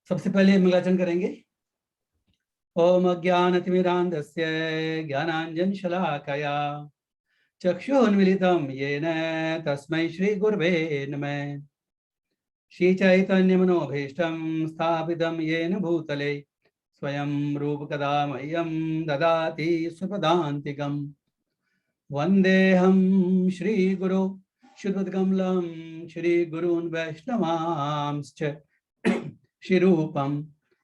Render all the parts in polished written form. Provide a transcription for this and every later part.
सबसे पहले मंगलाचरण करेंगे। ओम अज्ञानतिमिरान्धस्य ज्ञानाञ्जनशलाकया चक्षुरुन्मीलितं येन तस्मै श्रीगुरवे नमः। श्रीचैतन्यमनोभीष्टं स्थापितं येन भूतले स्वयं रूपकदा मह्यं ददाति स्वपदान्तिकम्। वन्देऽहं श्रीगुरो श्रीयुतकमलं श्रीगुरून् वैष्णवांश्च श्रीरूपं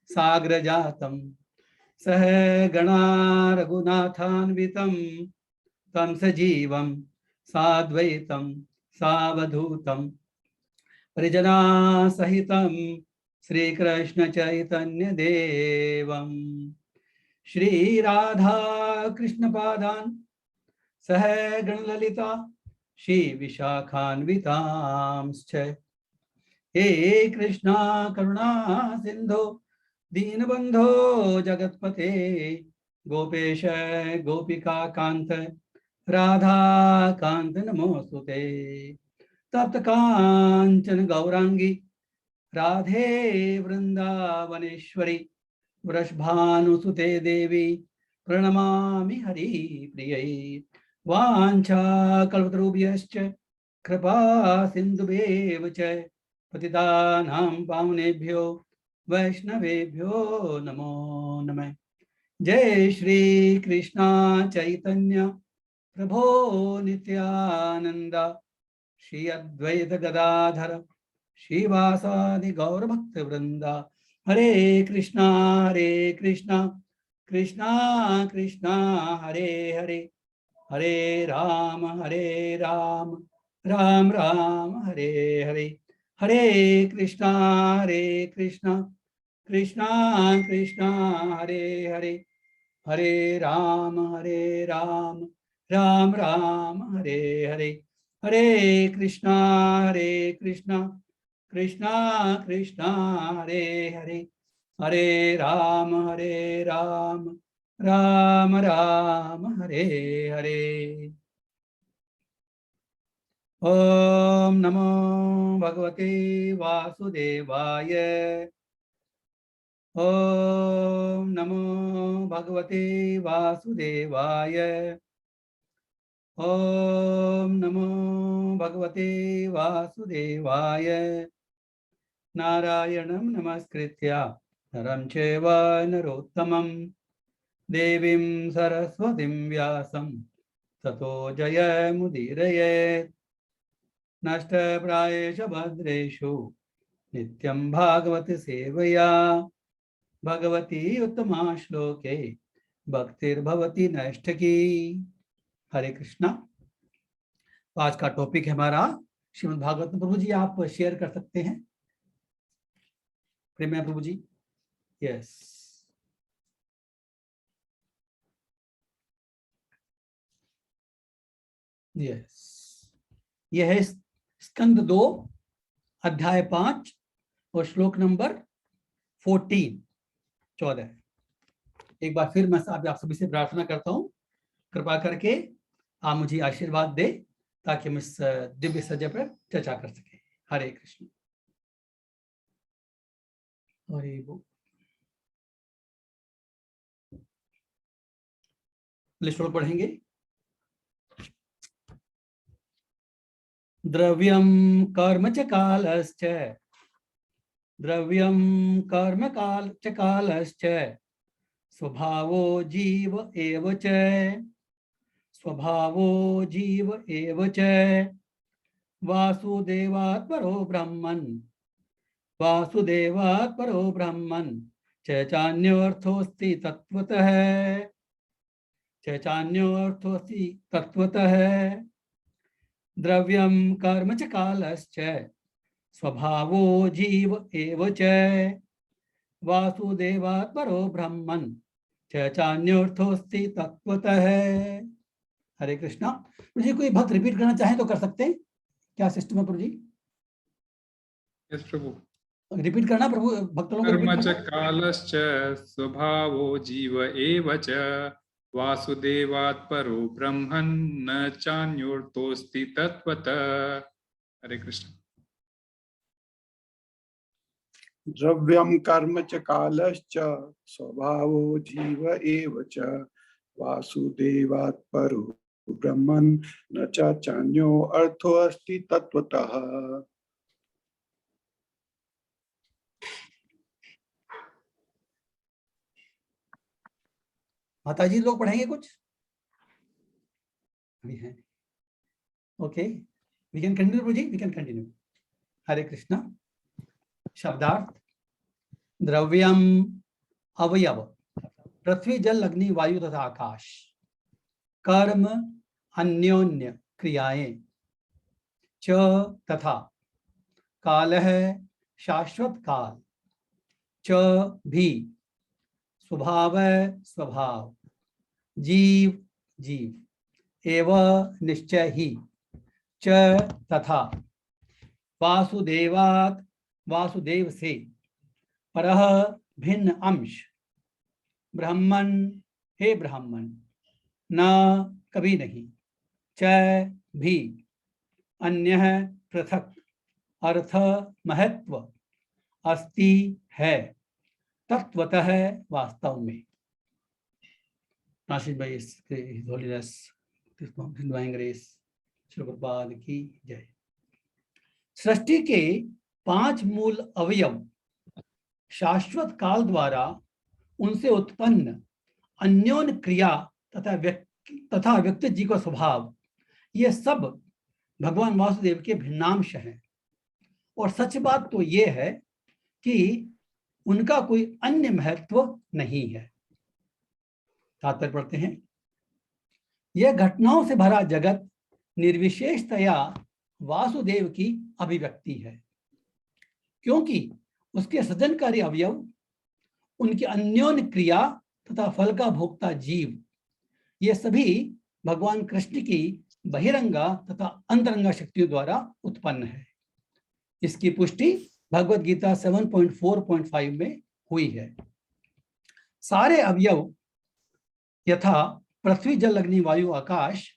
साग्रजातं सह गणा रघुनाथान्वितं तं सजीवं साद्वैतं सावधूतं परिजनासहितं श्रीकृष्णचैतन्यदेवं श्रीराधाकृष्णपादान् सह गणललिता श्रीविशाखान्वितांश्च हे कृष्णा करुणा सिंधो दीनबंधो जगत्पते गोपेश गोपिका कांत राधा कांत नमोस्तुते। तप्त कांचन गौरांगी राधे वृंदावनेश्वरी वृषभानुसुते देवी प्रणमामि हरिप्रियै। वाञ्छाकल्पतरुभ्यश्च कृपा सिन्धुभ्येव च पतितानां पावनेभ्यो वैष्णवेभ्यो नमो नमः। जय श्री कृष्णा चैतन्य प्रभो नित्यानंद श्री अद्वैत गदाधर श्रीवासादि गौरभक्त वृंदा। हरे कृष्णा कृष्णा कृष्णा हरे हरे हरे राम राम राम हरे हरे। हरे कृष्णा कृष्णा कृष्णा हरे हरे हरे राम राम राम हरे हरे। हरे कृष्णा कृष्णा कृष्णा हरे हरे हरे राम राम राम हरे हरे। ओम नमो भगवते वासुदेवाय। ओम नमो भगवते वासुदेवाय। ओम नमो भगवते वासुदेवाय। नारायणं नमस्कृत्य नरं चैव नरोत्तमं देवीं सरस्वतीं व्यासं ततो जयमुदीरयेत्। नष्टप्रायेषु भद्रेषु नित्यं भागवत सेवया भगवती उत्तमा श्लोके भक्तिर्भवती नैष्ठिकी। हरे कृष्णा। आज का टॉपिक है हमारा श्रीमद् भागवत। प्रभु जी आप शेयर कर सकते हैं प्रेम प्रभु जी? यस। यस, यह है स्कंद 2 अध्याय 5 और श्लोक नंबर 14। एक बार फिर मैं आप सभी से प्रार्थना करता हूं, कृपा करके आप मुझे आशीर्वाद दे ताकि हम इस दिव्य सज्जा पर चर्चा कर सके। हरे कृष्ण। हरे बोल। श्लोक पढ़ेंगे। द्रव्यं कर्म च कालश्च द्रव्यं कर्म काल च कालश्च स्वभावो जीव एव च स्वभावो जीव एव च वासुदेवात् परो ब्रह्मन् वासुदेवात् परो ब्रह्मन् च चान्योऽर्थोऽस्ति तत्त्वतः च चान्योऽर्थोऽस्ति तत्त्वतः। द्रव्यं कर्म च कालश्च स्वभावो जीव एव च वासुदेवात् परो ब्रह्मन् च चान्योऽर्थोऽस्ति तत्त्वतः। हरे कृष्णा। प्रभु जी कोई भक्त रिपीट करना चाहे तो कर सकते हैं, क्या सिस्टम है प्रभु जी? यस प्रभु। रिपीट करना प्रभु, भक्त लोगों को कर्म च कालश्च स्वभावो जीव एव च वासुदेवात् परो ब्रह्मन् न चान्योर्थोऽस्ति तत्त्वतः। हरे कृष्ण। द्रव्यम कर्म च कालश्च स्वभावो जीव एव च वासुदेवात् परो ब्रह्मन् न च चान्यो अर्थो अस्ति तत्वतः। माताजी लोग पढ़ेंगे कुछ अभी है? ओके, वी कैन कंटिन्यू जी, we can continue. Hare Krishna. शब्दार्थ: द्रव्यम अवयव, पृथ्वी जल अग्नि वायु तथा आकाश। कर्म अन्योन्य क्रियाएं, च तथा। काल है शाश्वत काल, च भी। स्वभाव स्वभाव, जीव जीव। एव निश्चय ही, च तथा। वासुदेवात्, वासुदेव से। परः भिन्न अंश। ब्राह्मण, हे ब्राह्मण। न कभी नहीं। च भी, अन्य पृथक। अर्थ महत्व। अस्ति है, तत्वतः वास्तव में। नासिर भाई his holiness divine grace Shri Prabhupada की जय। सृष्टि के 5 मूल अवयव शाश्वत काल द्वारा उनसे उत्पन्न अन्योन्य क्रिया तथा व्यक्ति जी का स्वभाव, ये सब भगवान वासुदेव के भिन्नांश हैं। और सच बात तो ये है कि उनका कोई अन्य महत्व नहीं है। तात्पर्य पढ़ते हैं। यह घटनाओं से भरा जगत निर्विशेषतया वासुदेव की अभिव्यक्ति है, क्योंकि उसके सृजनकारी अवयव, उनकी अन्योन्य क्रिया तथा फल का भोक्ता जीव, ये सभी भगवान कृष्ण की बहिरंगा तथा अंतरंगा शक्तियों द्वारा उत्पन्न है। इसकी पुष्टि भगवत गीता 7.4.5 में हुई है। सारे अवयव यथा पृथ्वी जल अग्नि वायु आकाश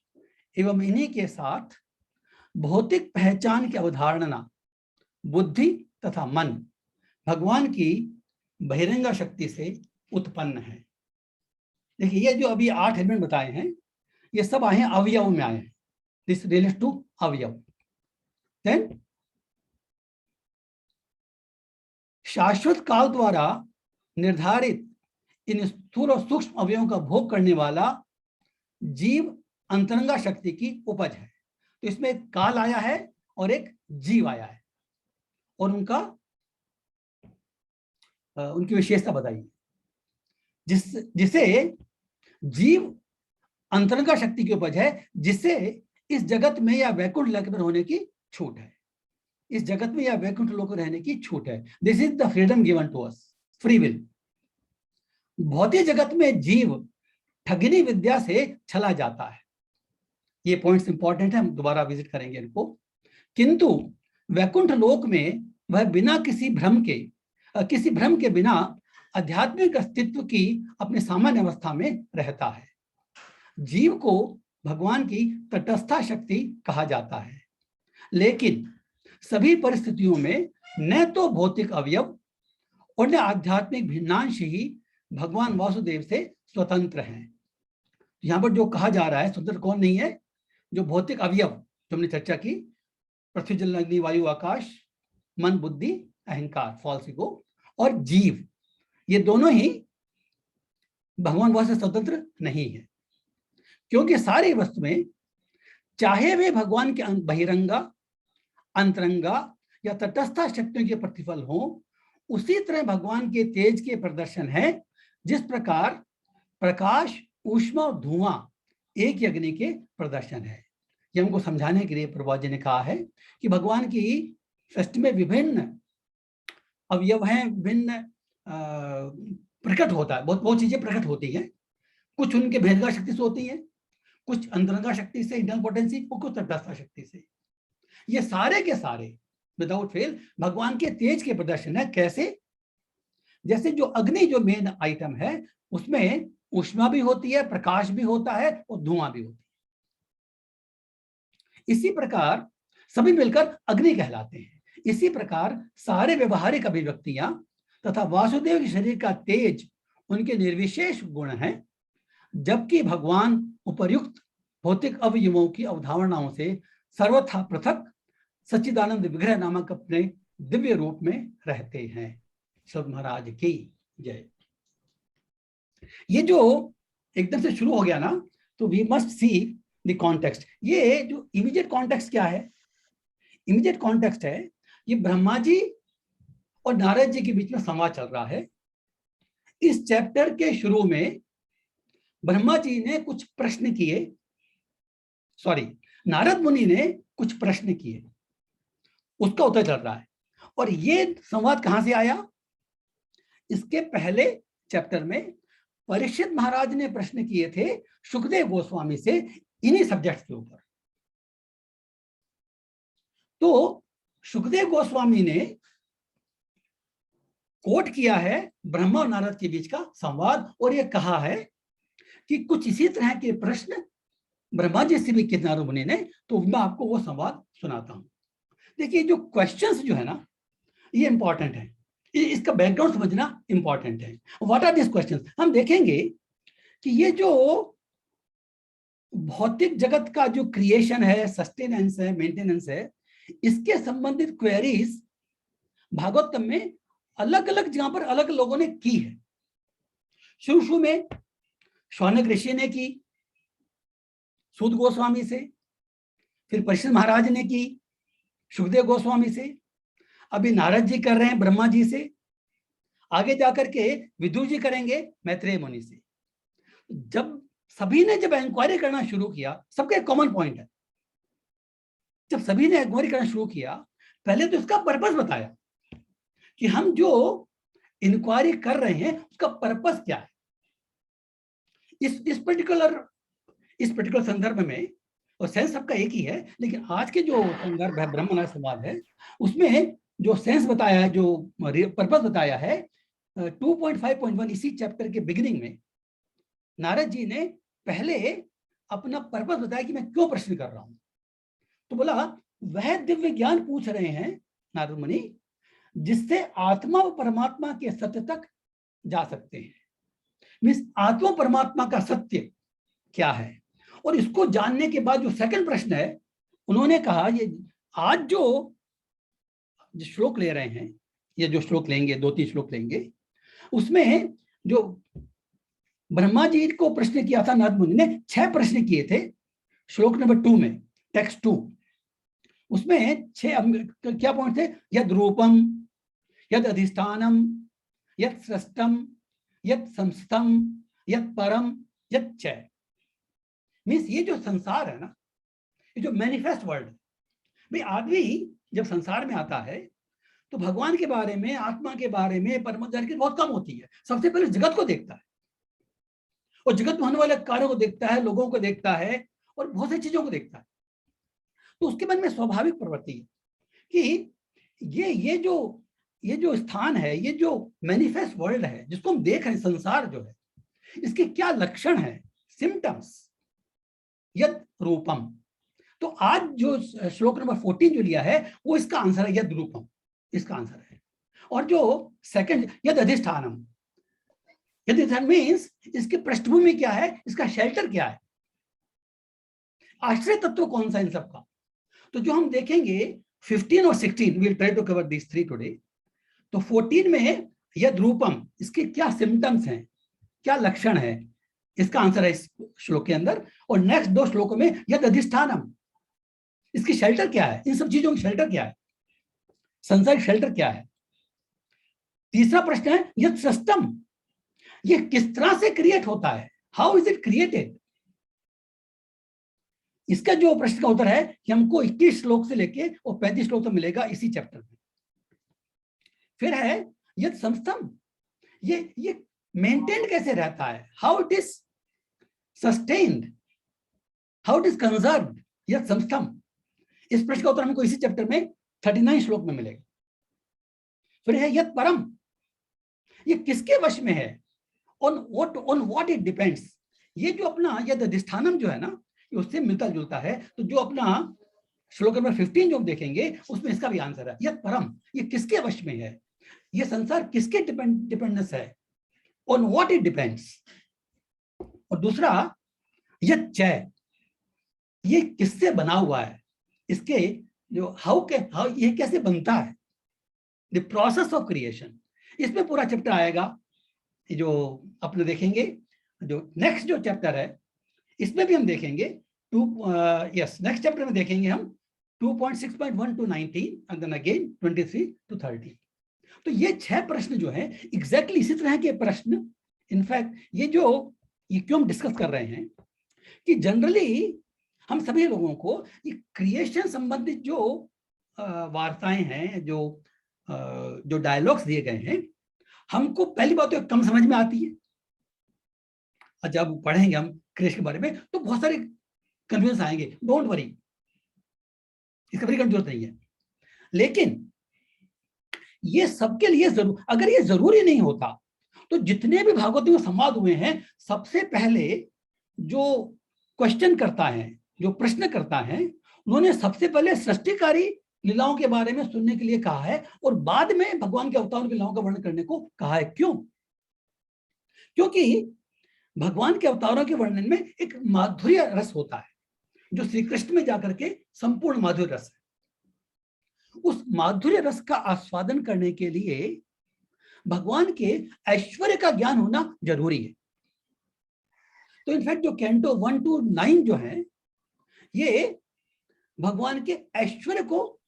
एवं इन्हीं के साथ भौतिक पहचान की अवधारणा बुद्धि तथा मन भगवान की बहिरंगा शक्ति से उत्पन्न है। देखिए, ये जो अभी 8 एलिमेंट बताए हैं, ये सब आए हैं अवयव में आए हैं। दिस रिलेट्स टू अवयव। देन शाश्वत काल द्वारा निर्धारित इन स्थूल और सूक्ष्म अवयवों का भोग करने वाला जीव अंतरंगा शक्ति की उपज है। तो इसमें एक काल आया है और एक जीव आया है, और उनकी विशेषता बताइए। जिसे जीव अंतरंगा शक्ति की उपज है, जिससे इस जगत में या वैकुंठ लोक में होने की छूट है। इस जगत में या वैकुंठ लोक में रहने की छूट है। This is the freedom given to us, free will. भौतिक जगत में जीव ठगिनी विद्या से छला जाता है। ये पॉइंट्स इंपॉर्टेंट है, हम दोबारा विजिट करेंगे इनको। किंतु वैकुंठ लोक में वह बिना किसी भ्रम के बिना आध्यात्मिक अस्तित्व की अपनी सामान्य अवस्था में रहता है। जीव को भगवान की तटस्था शक्ति कहा जाता है, लेकिन सभी परिस्थितियों में न तो भौतिक अवयव और न आध्यात्मिक भिन्नांश ही भगवान वासुदेव से स्वतंत्र हैं। यहाँ पर जो कहा जा रहा है, स्वतंत्र कौन नहीं है? जो भौतिक अवयव जो हमने चर्चा की, पृथ्वी जल अग्नि वायु आकाश, मन बुद्धि अहंकार फॉल्स ईगो, और जीव, ये दोनों ही भगवान वासुदेव से स्वतंत्र नहीं है। क्योंकि सारी वस्तुएं, चाहे वे भगवान के बहिरंगा, अंतरंगा या तटस्था शक्तियों के प्रतिफल हो, उसी तरह भगवान के तेज के प्रदर्शन है। जिस प्रकार प्रकाश, ऊष्मा और धुआं एक ही अग्नि के प्रदर्शन है। ये हमको समझाने के लिए प्रभुपाद जी ने कहा है कि भगवान की सृष्टि में विभिन्न अवयव हैं, विभिन्न प्रकट होता है, बहुत चीजें प्रकट होती हैं। कुछ उनके बहिरंगा शक्ति से होती हैं, कुछ अंतरंगा शक्ति से, इंटरनल पोटेंसी, और कुछ तटस्था शक्ति से। ये सारे के सारे विदाउट फेल भगवान के तेज के प्रदर्शन है। कैसे? जैसे जो अग्नि जो मेन आइटम है, उसमें ऊष्मा भी होती है, प्रकाश भी होता है और धुआं भी होती है। इसी प्रकार सभी मिलकर अग्नि कहलाते हैं। इसी प्रकार सारे व्यवहारिक अभिव्यक्तियां तथा वासुदेव के शरीर का तेज उनके निर्विशेष गुण हैं, जबकि भगवान उपर्युक्त भौतिक अवयवों की अवधारणाओं से सर्वथा पृथक सच्चिदानंद विग्रह नामक अपने दिव्य रूप में रहते हैं। सब महाराज की जय। ये जो एकदम से शुरू हो गया ना, तो we must see the context. ये जो इमीडिएट कॉन्टेक्स्ट क्या है? इमीडिएट कॉन्टेक्स्ट है ये ब्रह्मा जी और नारद जी के बीच में संवाद चल रहा है। इस चैप्टर के शुरू में ब्रह्मा जी ने कुछ प्रश्न किए, नारद मुनि ने कुछ प्रश्न किए, उसका उत्तर चल रहा है। और ये संवाद कहां से आया? इसके पहले चैप्टर में परीक्षित महाराज ने प्रश्न किए थे सुखदेव गोस्वामी से इन्हीं सब्जेक्ट्स के ऊपर। तो सुखदेव गोस्वामी ने कोट किया है ब्रह्मा और नारद के बीच का संवाद, और ये कहा है कि कुछ इसी तरह के प्रश्न ब्रह्मा जी से भी किए नारद मुनि ने। तो मैं आपको वो संवाद सुनाता हूं। देखिए, जो क्वेश्चंस जो है ना, ये इंपॉर्टेंट है, इसका बैकग्राउंड समझना इंपॉर्टेंट है। What are this questions? हम देखेंगे कि ये जो भौतिक जगत का जो क्रिएशन है, सस्टेनेंस है, मेंटेनेंस है, इसके संबंधित क्वेरीज भागवतम में अलग अलग जगह पर अलग लोगों ने की है। शुरू में शौनक ऋषि ने की सूत गोस्वामी से, फिर परीक्षित महाराज ने की सुखदेव गोस्वामी से, अभी नारद जी कर रहे हैं ब्रह्मा जी से, आगे जाकर के विदुर जी करेंगे मैत्रेय मुनि से। जब सभी ने इंक्वायरी करना शुरू किया, सबका एक कॉमन पॉइंट है, जब सभी ने इंक्वायरी करना शुरू किया, पहले तो इसका पर्पस बताया कि हम जो इंक्वायरी कर रहे हैं उसका पर्पस क्या है। इस पर्टिकुलर संदर्भ में, और सेंस सबका एक ही है, लेकिन आज के जो संदर्भ है ब्रह्मनाथ संवाद है, उसमें जो सेंस बताया है, जो पर्पस बताया है 2.5.1 इसी चैप्टर के बिगिनिंग में नारद जी ने पहले अपना पर्पस बताया कि मैं क्यों प्रश्न कर रहा हूं। तो बोला वह दिव्य ज्ञान पूछ रहे हैं नारद मुनि जिससे आत्मा व परमात्मा के सत्य तक जा सकते हैं। मीन्स आत्मा परमात्मा का सत्य क्या है, और इसको जानने के बाद जो सेकंड प्रश्न है, उन्होंने कहा ये आज जो श्लोक ले रहे हैं, ये जो श्लोक लेंगे, 2-3 श्लोक लेंगे, उसमें जो ब्रह्मा जी को प्रश्न किया था नारद मुनि ने, 6 प्रश्न किए थे श्लोक नंबर 2 में, टेक्स्ट 2, उसमें 6 क्या पॉइंट थे? यद रूपम, यद अधिष्ठानम, यद सृष्टम, यद संस्थम, यद परम, यद च। मीन्स ये जो संसार है ना, ये जो मैनिफेस्ट वर्ल्ड, भाई आदमी जब संसार में आता है तो भगवान के बारे में, आत्मा के बारे में, परम जानकारी बहुत कम होती है। सबसे पहले जगत को देखता है, और जगत में होने वाले कार्यों को देखता है, लोगों को देखता है, और बहुत सी चीजों को देखता है। तो उसके मन में स्वाभाविक प्रवृत्ति है कि ये जो स्थान है, ये जो मैनिफेस्ट वर्ल्ड है जिसको हम देख रहे हैं, संसार जो है, इसके क्या लक्षण है, सिम्टम्स। यद रूपम, तो आज जो श्लोक नंबर 14 जो लिया है वो इसका आंसर है, यद रूपम इसका आंसर है। और जो सेकंड यद अधिष्ठानम, यद अधिष्ठान मीन्स इसकी पृष्ठभूमि क्या है, इसका शेल्टर क्या है, आश्रय तत्व कौन सा इन सबका। तो जो हम देखेंगे 15 और 16, we will try to cover this 3 today. तो 14 में यद रूपम, इसके क्या सिम्टम्स हैं, क्या लक्षण है, इसका आंसर है इस श्लोक के अंदर। और नेक्स्ट 2 श्लोकों में यद अधिष्ठानम, इसकी शेल्टर क्या है, इन सब चीजों की शेल्टर क्या है, संसारिक शेल्टर क्या है। तीसरा प्रश्न है यद सृष्टम, ये किस तरह से क्रिएट होता है, हाउ इज इट क्रिएटेड। इसका जो प्रश्न का उत्तर है कि हमको 21 श्लोक से लेके और 35 श्लोक तक मिलेगा इसी चैप्टर में। फिर है यद संस्थम, ये मेंटेन कैसे रहता है, how it is sustained, how it is conserved, यद संस्थम। इस प्रश्न का उत्तर हमको इसी चैप्टर में 39 श्लोक में मिलेगा। फिर है यद परम, ये किसके वश में है, ऑन व्हाट इट डिपेंड्स। ये जो अपना यद अधिष्ठानम जो है ना, ये उससे मिलता जुलता है। तो जो अपना श्लोक नंबर 15 जो हम देखेंगे उसमें इसका भी आंसर है, यत परम, ये किसके वश में है, ये संसार किसके डिपेंडेंस है, ऑन व्हाट इट डिपेंड्स। और दूसरा यत चय, ये किससे बना हुआ है, इसके जो हाउ ये कैसे बनता है, द प्रोसेस ऑफ क्रिएशन, इसमें पूरा चैप्टर आएगा जो अपने देखेंगे। जो नेक्स्ट जो चैप्टर है इसमें भी हम देखेंगे नेक्स्ट चैप्टर में देखेंगे हम 2.6.1 to 19 and then again 23 to 30। तो ये 6 प्रश्न जो है एग्जैक्टली इसी तरह के प्रश्न, इनफैक्ट ये क्यों हम डिस्कस कर रहे हैं कि जनरली हम सभी लोगों को ये क्रिएशन संबंधित जो वार्ताएं हैं, जो डायलॉग्स दिए गए हैं, हमको पहली बात तो कम समझ में आती है, और जब पढ़ेंगे हम क्रिएशन के बारे में तो बहुत सारे कंफ्यूजन आएंगे। डोंट वरी, इसका बड़ी जरूरत नहीं है। लेकिन ये सबके लिए जरूर, अगर ये जरूरी नहीं होता तो जितने भी भागवत में संवाद हुए हैं, सबसे पहले जो क्वेश्चन करता है, जो प्रश्न करता है, उन्होंने सबसे पहले सृष्टिकारी लीलाओं के बारे में सुनने के लिए कहा है और बाद में भगवान के अवतारों की लीलाओं का वर्णन करने को कहा है। क्यों? क्योंकि भगवान के अवतारों के वर्णन में एक माधुर्य रस होता है जो श्री कृष्ण में जाकर के संपूर्ण माधुर्य रस है। उस माधुर्य रस का आस्वादन करने के लिए भगवान के ऐश्वर्य का ज्ञान होना जरूरी है। तो इनफैक्ट जो कैंटो 1 to 9 जो है, ये भगवान के ऐश्वर्य को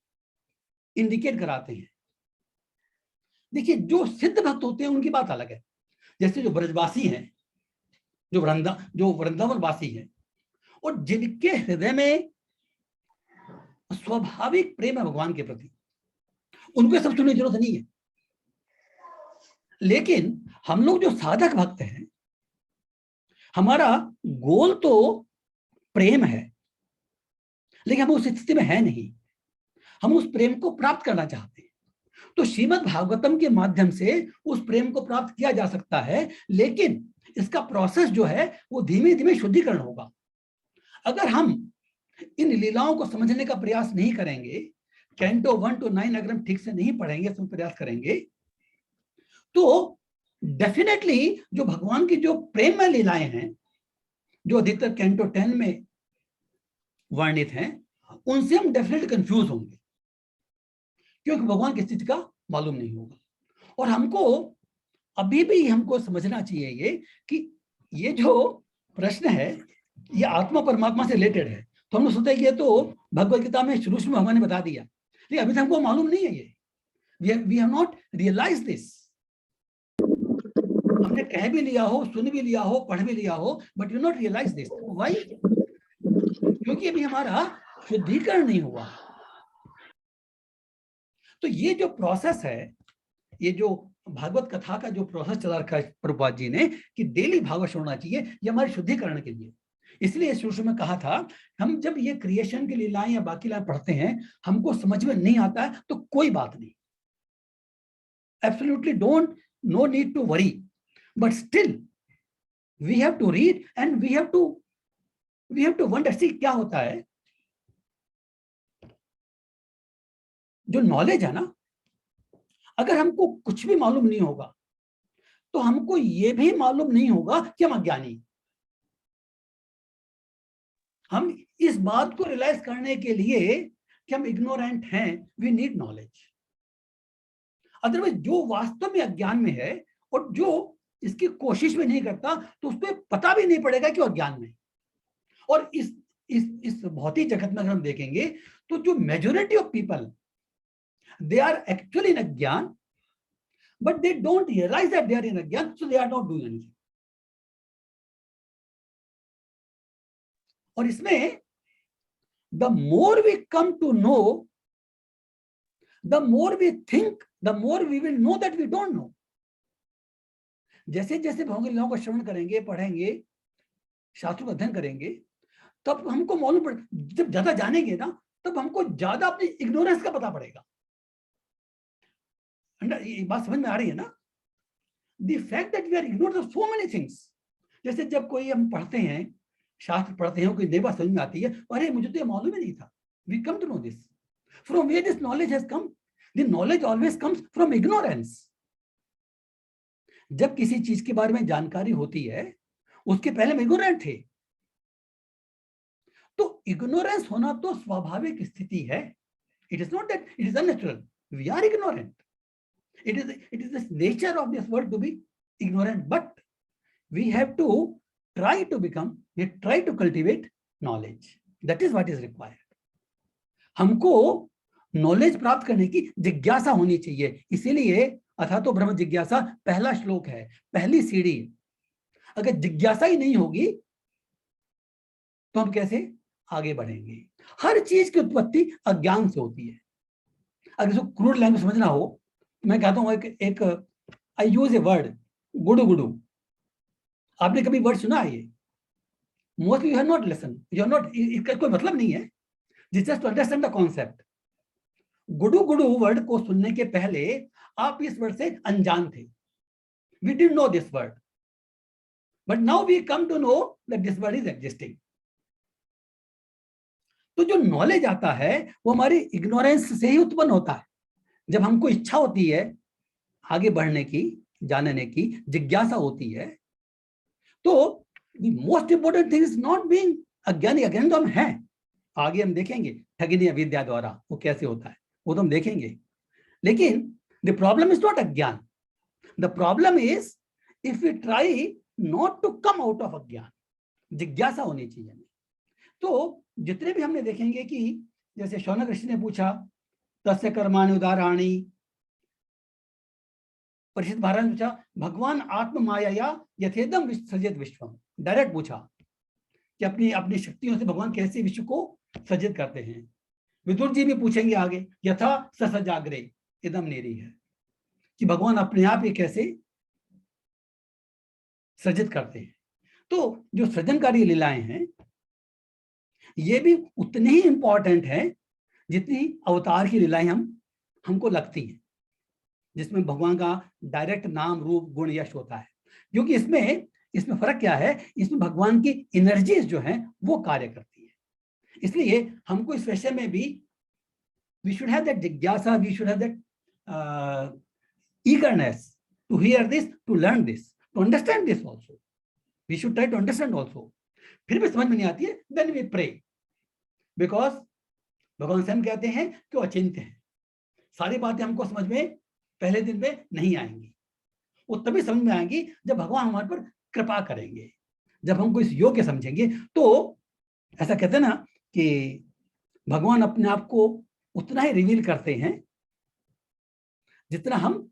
इंडिकेट कराते हैं। देखिए, जो सिद्ध भक्त होते हैं उनकी बात अलग है, जैसे जो ब्रजवासी हैं, जो वृंदावन वासी हैं, और जिनके हृदय में स्वाभाविक प्रेम है भगवान के प्रति, उनको सब सुनने की जरूरत नहीं है। लेकिन हम लोग जो साधक भक्त हैं, हमारा गोल तो प्रेम है, लेकिन हम उस स्थिति में है नहीं, हम उस प्रेम को प्राप्त करना चाहते हैं। तो श्रीमद् भागवतम के माध्यम से उस प्रेम को प्राप्त किया जा सकता है, लेकिन इसका प्रोसेस जो है वो धीमे धीमे शुद्धिकरण होगा। अगर हम इन लीलाओं को समझने का प्रयास नहीं करेंगे, कैंटो 1 to 9 अगर हम ठीक से नहीं पढ़ेंगे, तो प्रयास करेंगे, तो डेफिनेटली जो भगवान की जो प्रेममय लीलाएं हैं, जो अधिकतर कैंटो 10 में वर्णित हैं, उनसे हम डेफिनेटली कंफ्यूज होंगे, क्योंकि भगवान की स्थिति का मालूम नहीं होगा। और हमको अभी भी हमको समझना चाहिए ये कि ये जो प्रश्न है ये आत्मा परमात्मा से रिलेटेड है। तो हम लोग सोचते हैं कि ये तो भगवत गीता में शुरू में भगवान ने बता दिया, लेकिन अभी तक हमको मालूम नहीं है ये। We have not realize this. हमने कह भी लिया हो, सुन भी लिया हो, पढ़ भी लिया हो, but you not realize this. Why? क्योंकि अभी हमारा शुद्धिकरण नहीं हुआ। तो ये जो प्रोसेस है, ये जो भागवत कथा का जो प्रोसेस चला रखा है प्रभुपाद जी ने कि डेली भागवत सुनना चाहिए, ये हमारे शुद्धिकरण के लिए। इसलिए शुरू में कहा था, हम जब ये क्रिएशन की लीलाएं या बाकी लीलाएं पढ़ते हैं, हमको समझ में नहीं आता है तो कोई बात नहीं, absolutely don't, no need to worry, but still we have to read and we have to wonder. See क्या होता है, जो नॉलेज है ना, अगर हमको कुछ भी मालूम नहीं होगा तो हमको ये भी मालूम नहीं होगा कि हम अज्ञानी। हम इस बात को रियलाइज करने के लिए कि हम इग्नोरेंट हैं, वी नीड नॉलेज। अदरवाइज जो वास्तव में अज्ञान में है और जो इसकी कोशिश भी नहीं करता, तो उसको पता भी नहीं पड़ेगा कि वो अज्ञान में। और इस भौतिक जगत में अगर हम देखेंगे तो जो majority of people, they are actually in ajnan, but they don't realize that they are in ajnan, so they are not doing anything. और इसमें the more we come to know, the more we think, the more we will know that we don't know. जैसे जैसे भगवान की लीलाओं का श्रवण करेंगे, पढ़ेंगे, शास्त्रों का अध्ययन करेंगे, तब हमको मालूम पड़े, जब ज्यादा जानेंगे ना, तब हमको ज्यादा अपनी इग्नोरेंस का पता पड़ेगा। ये बात समझ में आ रही है ना? The fact that we are ignorant of so many things. जैसे जब कोई हम पढ़ते हैं, शास्त्र पढ़ते हैं, कोई नई बात समझ में आती है, अरे मुझे तो ये मालूम ही नहीं था, We come to know this. From where this knowledge has come? The knowledge always comes from ignorance. जब किसी चीज के बारे में जानकारी होती है, उसके पहले हम इग्नोरेंट थे, तो इग्नोरेंस होना तो स्वाभाविक स्थिति है. It is not that it is unnatural. We are ignorant. It is the nature of this world to be ignorant, but we have to try to cultivate knowledge. That is what is required. हमको knowledge प्राप्त करने की जिज्ञासा होनी चाहिए. इसीलिए अथा तो ब्रह्म जिज्ञासा पहला श्लोक है, पहली सीढ़ी. अगर जिज्ञासा ही नहीं होगी तो हम कैसे आगे बढ़ेंगे? हर चीज की उत्पत्ति अज्ञान से होती है. अगर इसको क्रूड लैंग्वेज समझना हो, मैं कहता हूँ एक आई यूज ए वर्ड, गुडू गुडू. आपने कभी वर्ड सुना है ये? Mostly you have not listen, you have not, इसका कोई मतलब नहीं है. Just to understand the concept. गुडू गुडू वर्ड को सुनने के पहले आप इस वर्ड से अनजान थे. We didn't know this word, but now we come to know that this word is existing. तो जो नॉलेज आता है वो हमारी इग्नोरेंस से ही उत्पन्न होता है. जब हमको इच्छा होती है आगे बढ़ने की, जानने की जिज्ञासा होती है, तो the most important thing is not being अज्ञानी. अज्ञानी तो हम हैं, आगे हम देखेंगे ठगिनी अविद्या द्वारा वो कैसे होता है, वो तो हम देखेंगे. लेकिन द प्रॉब्लम इज नॉट अज्ञान. The problem is if we try not to come out of अज्ञान. जिज्ञासा होनी चाहिए. तो जितने भी हमने देखेंगे कि जैसे शौनक ऋषि ने पूछा तस्य कर्माणि उदाहरणी, परीक्षित महाराज ने पूछा भगवान आत्म माया यथेदम सृजित विश्वम. डायरेक्ट पूछा कि अपनी अपनी शक्तियों से भगवान कैसे विश्व को सृजित करते हैं. विदुर जी भी पूछेंगे आगे यथा ससजाग्रे इदम नेरी है, कि भगवान अपने आप ये कैसे सृजित करते हैं. तो जो सृजनकारी लीलाएं हैं ये भी उतनी ही इंपॉर्टेंट है जितनी अवतार की लीलाएं हमको लगती हैं, जिसमें भगवान का डायरेक्ट नाम रूप गुण यश होता है. क्योंकि इसमें फर्क क्या है, इसमें भगवान की एनर्जीज जो हैं वो कार्य करती है. इसलिए हमको इस विषय में भी वी शुड हैव दैट जिज्ञासा, we should have that eagerness to hear this, to learn this, to understand this also. We should try to understand also. फिर भी समझ में नहीं आती है, देन वी प्रे, बिकॉज भगवान स्वयं कहते हैं कि वो अचिंत्य है. सारी बातें हमको समझ में पहले दिन में नहीं आएंगी, वो तभी समझ में आएंगी जब भगवान हमारे पर कृपा करेंगे, जब हमको इस योग्य समझेंगे. तो ऐसा कहते हैं ना कि भगवान अपने आप को उतना ही रिवील करते हैं जितना हम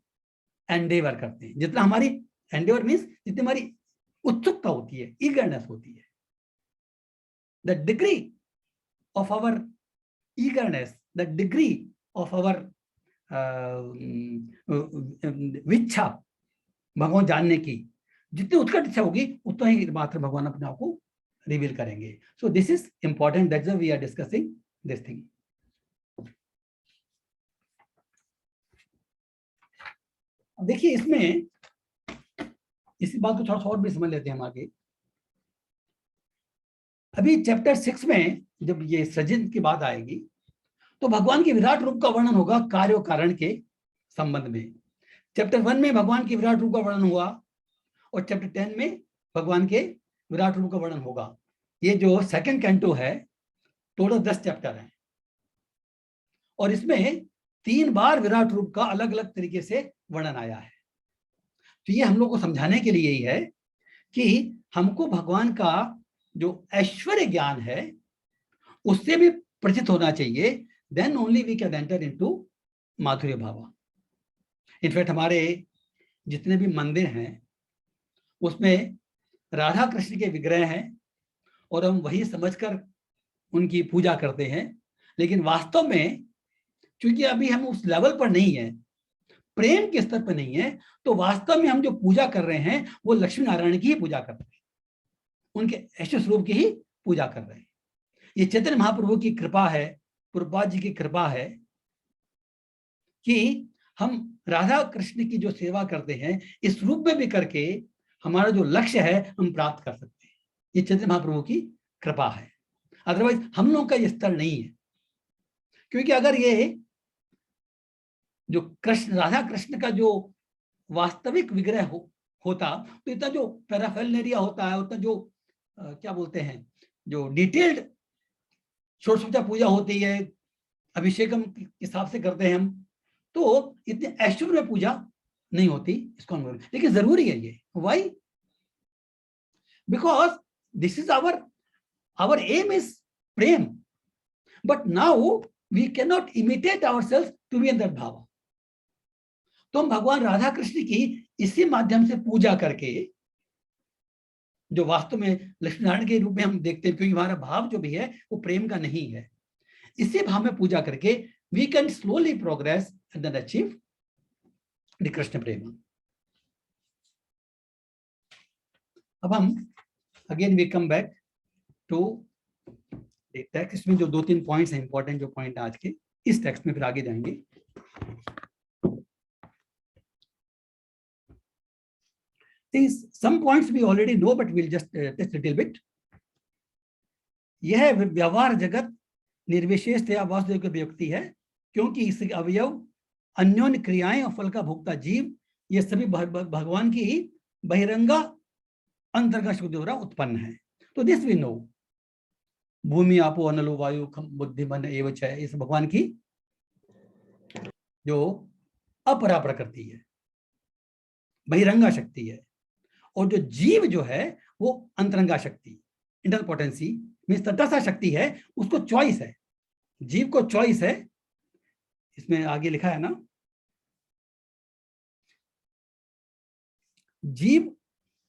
एंडेवर करते हैं, जितना हमारी एंडेवर मीन्स जितनी हमारी उत्सुकता होती है, ईगरनेस होती है. The degree of our eagerness, the degree of our विच्छा भगवान जानने की, जितनी उत्कट इच्छा होगी उतना ही मात्र भगवान अपने आप को रिवील करेंगे. So this is important, that's why we are discussing this thing. देखिए इसमें इसी बात को थोड़ा सा और भी समझ लेते हैं हम आगे. अभी चैप्टर 6 में जब ये सृजन की बात आएगी तो भगवान के विराट रूप का वर्णन होगा कार्य और कारण के संबंध में. चैप्टर 1 में भगवान के विराट रूप का वर्णन हुआ और चैप्टर 10 में भगवान के विराट रूप का वर्णन होगा. ये जो सेकंड कैंटो है टोटल 10 चैप्टर हैं और इसमें 3 बार विराट रूप का अलग अलग तरीके से वर्णन आया है. तो ये हम लोग को समझाने के लिए ही है कि हमको भगवान का जो ऐश्वर्य ज्ञान है उससे भी परिचित होना चाहिए. Then only we can enter into माधुर्य भावा. इनफैक्ट हमारे जितने भी मंदिर हैं उसमें राधा कृष्ण के विग्रह हैं और हम वही समझकर उनकी पूजा करते हैं. लेकिन वास्तव में क्योंकि अभी हम उस लेवल पर नहीं है, प्रेम के स्तर पर नहीं है, तो वास्तव में हम जो पूजा कर रहे हैं वो लक्ष्मी नारायण की ही पूजा कर रहे हैं, उनके ऐश्वर्य स्वरूप की ही पूजा कर रहे हैं. ये चैतन्य महाप्रभु की कृपा है, प्रभुपाद जी की कृपा है कि हम राधा कृष्ण की जो सेवा करते हैं इस रूप में भी करके हमारा जो लक्ष्य है हम प्राप्त कर सकते हैं. ये चैतन्य महाप्रभु की कृपा है. अदरवाइज हम लोगों का ये स्तर नहीं है. क्योंकि अगर ये जो कृष्ण, राधा कृष्ण का जो वास्तविक विग्रह होता तो इतना जो पैराफेरनेरिया होता है, उतना जो क्या बोलते हैं, जो डिटेल्ड षोडशोपचार पूजा होती है, अभिषेकम के हिसाब से करते हैं हम, तो इतने ऐश्वर्य में पूजा नहीं होती इसको हम। लेकिन जरूरी है ये। Why? Because this is our aim is प्रेम, but now we can not imitate ourselves to be in that भाव। तो हम भगवान राधा कृष्ण की इसी माध्यम से पूजा करके, जो वास्तव में लक्ष्मीनारायण के रूप में हम देखते हैं, क्योंकि हमारा भाव जो भी है वो प्रेम का नहीं है, इसी भाव में पूजा करके we can slowly progress and then achieve the Krishna prem. अब हम again we come back to text में जो 2-3 पॉइंट्स हैं, इंपॉर्टेंट जो पॉइंट आज के, इस टेक्स्ट में फिर आगे जाएंगे। Some points we already know, but we'll just test a little bit. यह व्यवहार जगत निर्विशेषतया वासुदेव की अभिव्यक्ति है, क्योंकि इसके अवयव, अन्योन्य क्रियाएं और फल का भोक्ता जीव, ये सभी भगवान की ही बहिरंगा अंतर्गत शक्ति द्वारा उत्पन्न है। तो दिस वी नो, भूमि आपो अनलो वायु बुद्धि मन एवं च, इस भगवान की जो अपरा प्रकृति है, बहिरंगा शक्ति है, और जो जीव जो है वो अंतरंगा शक्ति, इंटरनल पोटेंसी मींस तटस्थ शक्ति है, उसको चॉइस है, जीव को चॉइस है। इसमें आगे लिखा है ना, जीव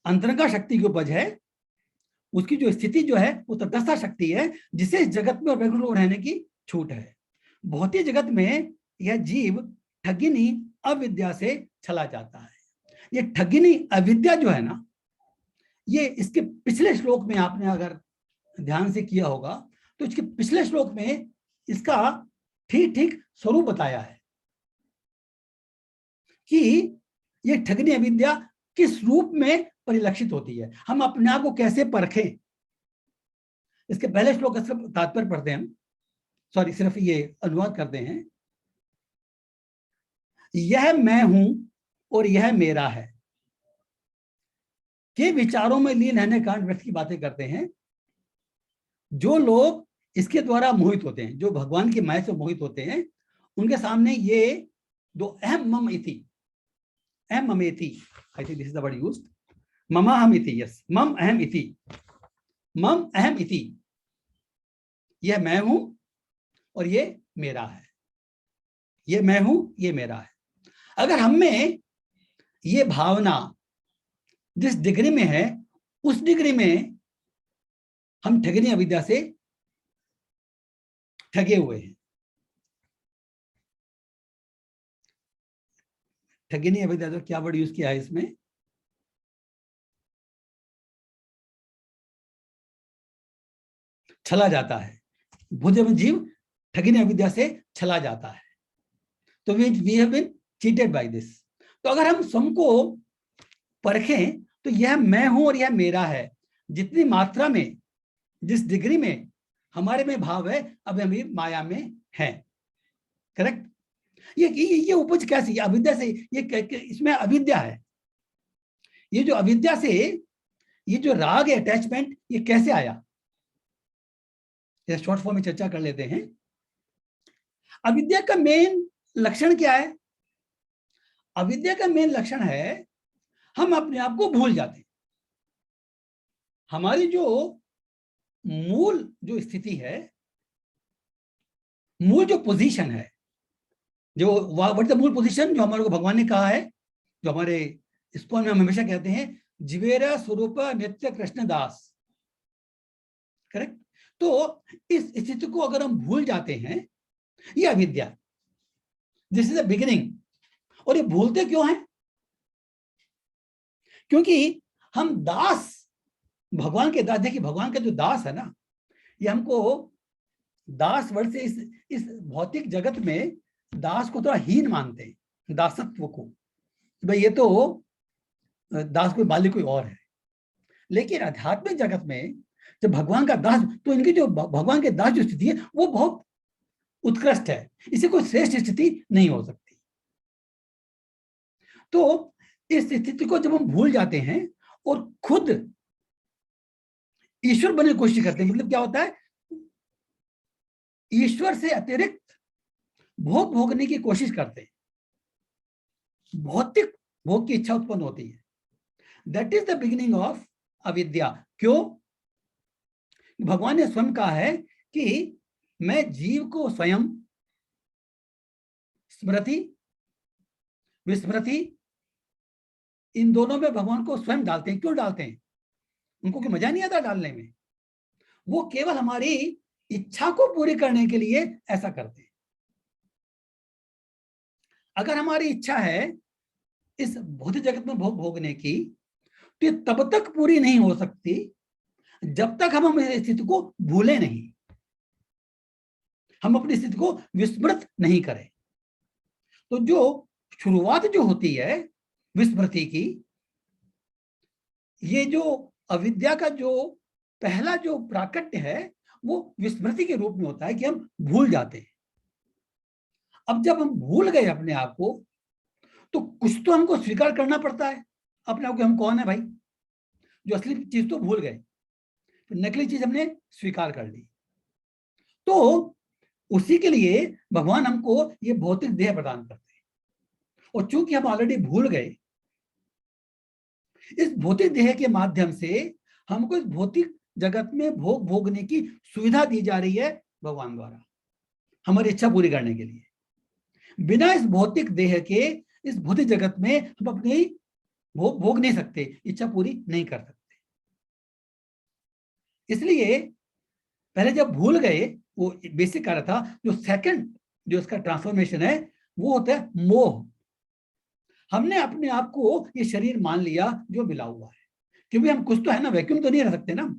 अंतरंगा शक्ति की उपज है, उसकी जो स्थिति जो है वो तटस्थ शक्ति है, जिसे इस जगत में और वैकुंठ रहने की छूट है। भौतिक जगत में यह जीव ठगिनी अविद्या से चला जाता है। ये ठगिनी अविद्या जो है ना, ये इसके पिछले श्लोक में आपने अगर ध्यान से किया होगा तो इसके पिछले श्लोक में इसका ठीक ठीक स्वरूप बताया है कि ये ठगिनी अविद्या किस रूप में परिलक्षित होती है, हम अपने आप को कैसे परखें। इसके पहले श्लोक का सिर्फ तात्पर्य पढ़ते हैं हम, सॉरी सिर्फ ये अनुवाद करते हैं। यह मैं हूं और यह मेरा है के विचारों में लीन रहने कारण व्यक्ति की बातें करते हैं। जो लोग इसके द्वारा मोहित होते हैं, जो भगवान की माया से मोहित होते हैं, उनके सामने ये दो अहम मम इति, अहम ममेति, I think this is the word used, ममा हम इति, यस, मम अहम इति, मम अहम इति, यह मैं हूं और ये मेरा है, ये मैं हूं ये मेरा है। अगर हम में ये भावना जिस डिग्री में है, उस डिग्री में हम ठगिनी अविद्या से ठगे हुए हैं। ठगिनी अविद्या तो क्या वर्ड यूज किया है इसमें, छला जाता है। भुजम जीव ठगिनी अविद्या से छला जाता है। तो we have been cheated by this. तो अगर हम स्वयं को परखें तो यह मैं हूं और यह मेरा है, जितनी मात्रा में, जिस डिग्री में हमारे में भाव है, अब हम माया में है। करेक्ट? ये उपज कैसी, अविद्या से, ये इसमें अविद्या है। ये जो अविद्या से ये जो राग है, अटैचमेंट, ये कैसे आया, शॉर्ट फॉर्म में चर्चा कर लेते हैं। अविद्या का मेन लक्षण क्या है? अविद्या का मेन लक्षण है हम अपने आप को भूल जाते हैं। हमारी जो मूल जो स्थिति है, मूल जो पोजीशन है, जो व्हाट द मूल पोजीशन, जो हमारे को भगवान ने कहा है, जो हमारे इस्कॉन में हम हमेशा कहते हैं, जीवेरा स्वरूप नित्य कृष्ण दास। करेक्ट? तो इस स्थिति को अगर हम भूल जाते हैं, ये अविद्या, दिस इज द बिगिनिंग। और ये भूलते क्यों हैं? क्योंकि हम दास, भगवान के दास, देखिए भगवान का जो दास है ना, ये हमको दास वर्ड से इस भौतिक जगत में दास को थोड़ा हीन मानते हैं, दासत्व को, भाई ये तो दास कोई मालिक कोई और है। लेकिन आध्यात्मिक जगत में जब भगवान का दास, तो इनकी जो भगवान के दास जो स्थिति है वो बहुत उत्कृष्ट है, इसे कोई श्रेष्ठ स्थिति नहीं हो सकती। तो इस स्थिति को जब हम भूल जाते हैं और खुद ईश्वर बनने की कोशिश करते हैं, मतलब क्या होता है, ईश्वर से अतिरिक्त भोग भोगने की कोशिश करते हैं, भौतिक भोग की इच्छा उत्पन्न होती है। That is the beginning of अविद्या। क्यों? भगवान ने स्वयं कहा है कि मैं जीव को स्वयं स्मृति विस्मृति इन दोनों में भगवान को स्वयं डालते हैं। क्यों डालते हैं? उनको कोई मजा नहीं आता डालने में, वो केवल हमारी इच्छा को पूरी करने के लिए ऐसा करते हैं। अगर हमारी इच्छा है इस भौतिक जगत में भोग भोगने की, तो ये तब तक पूरी नहीं हो सकती जब तक हम इस स्थिति को भूले नहीं, हम अपनी स्थिति को विस्मृत नहीं करें। तो जो शुरुआत जो होती है विस्मृति की, ये जो अविद्या का जो पहला जो प्राकट्य है वो विस्मृति के रूप में होता है कि हम भूल जाते हैं। अब जब हम भूल गए अपने आप को, तो कुछ तो हमको स्वीकार करना पड़ता है अपने आप को। हम कौन है भाई? जो असली चीज तो भूल गए, तो नकली चीज हमने स्वीकार कर ली। तो उसी के लिए भगवान हमको ये भौतिक देह प्रदान करते हैं। और चूंकि हम ऑलरेडी भूल गए, इस भौतिक देह के माध्यम से हमको इस भौतिक जगत में भोग भोगने की सुविधा दी जा रही है भगवान द्वारा, हमारी इच्छा पूरी करने के लिए। बिना इस भौतिक देह के इस भौतिक जगत में हम अपनी भोग भोग नहीं सकते, इच्छा पूरी नहीं कर सकते। इसलिए पहले जब भूल गए, वो बेसिक कार्य था। जो सेकंड जो इसका ट्रांसफॉर्मेशन है वो होता है मोह। हमने अपने आप को ये शरीर मान लिया जो मिला हुआ है, क्योंकि हम कुछ तो है ना, वैक्यूम तो नहीं रह सकते ना।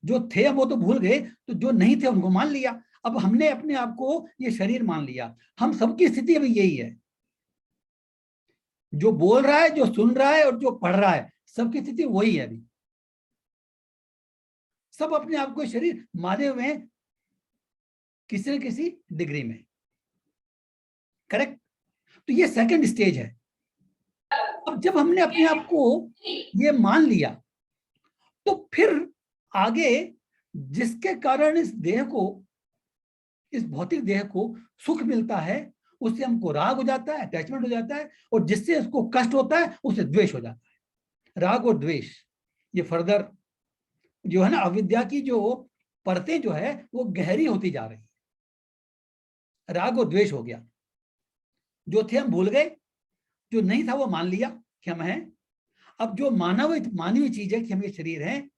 जो थे वो तो भूल गए, तो जो नहीं थे उनको मान लिया। अब हमने अपने आप को ये शरीर मान लिया। हम सबकी स्थिति अभी यही है, जो बोल रहा है, जो सुन रहा है और जो पढ़ रहा है, सबकी स्थिति वही है अभी। सब अपने आप को शरीर माने हुए हैं किसी न किसी डिग्री में। करेक्ट? तो ये सेकंड स्टेज है। अब जब हमने अपने आप को ये मान लिया, तो फिर आगे जिसके कारण इस देह को, इस भौतिक देह को सुख मिलता है, उससे हमको राग हो जाता है, अटैचमेंट हो जाता है। और जिससे उसको कष्ट होता है उससे द्वेष हो जाता है। राग और द्वेष ये फर्दर जो है ना, अविद्या की जो परतें जो है वो गहरी होती जा रही है। राग और द्वेष हो गया। जो थे हम भूल गए, जो नहीं था वो मान लिया कि हम हैं। अब जो मानी हुई चीज है कि हम ये शरीर हैं,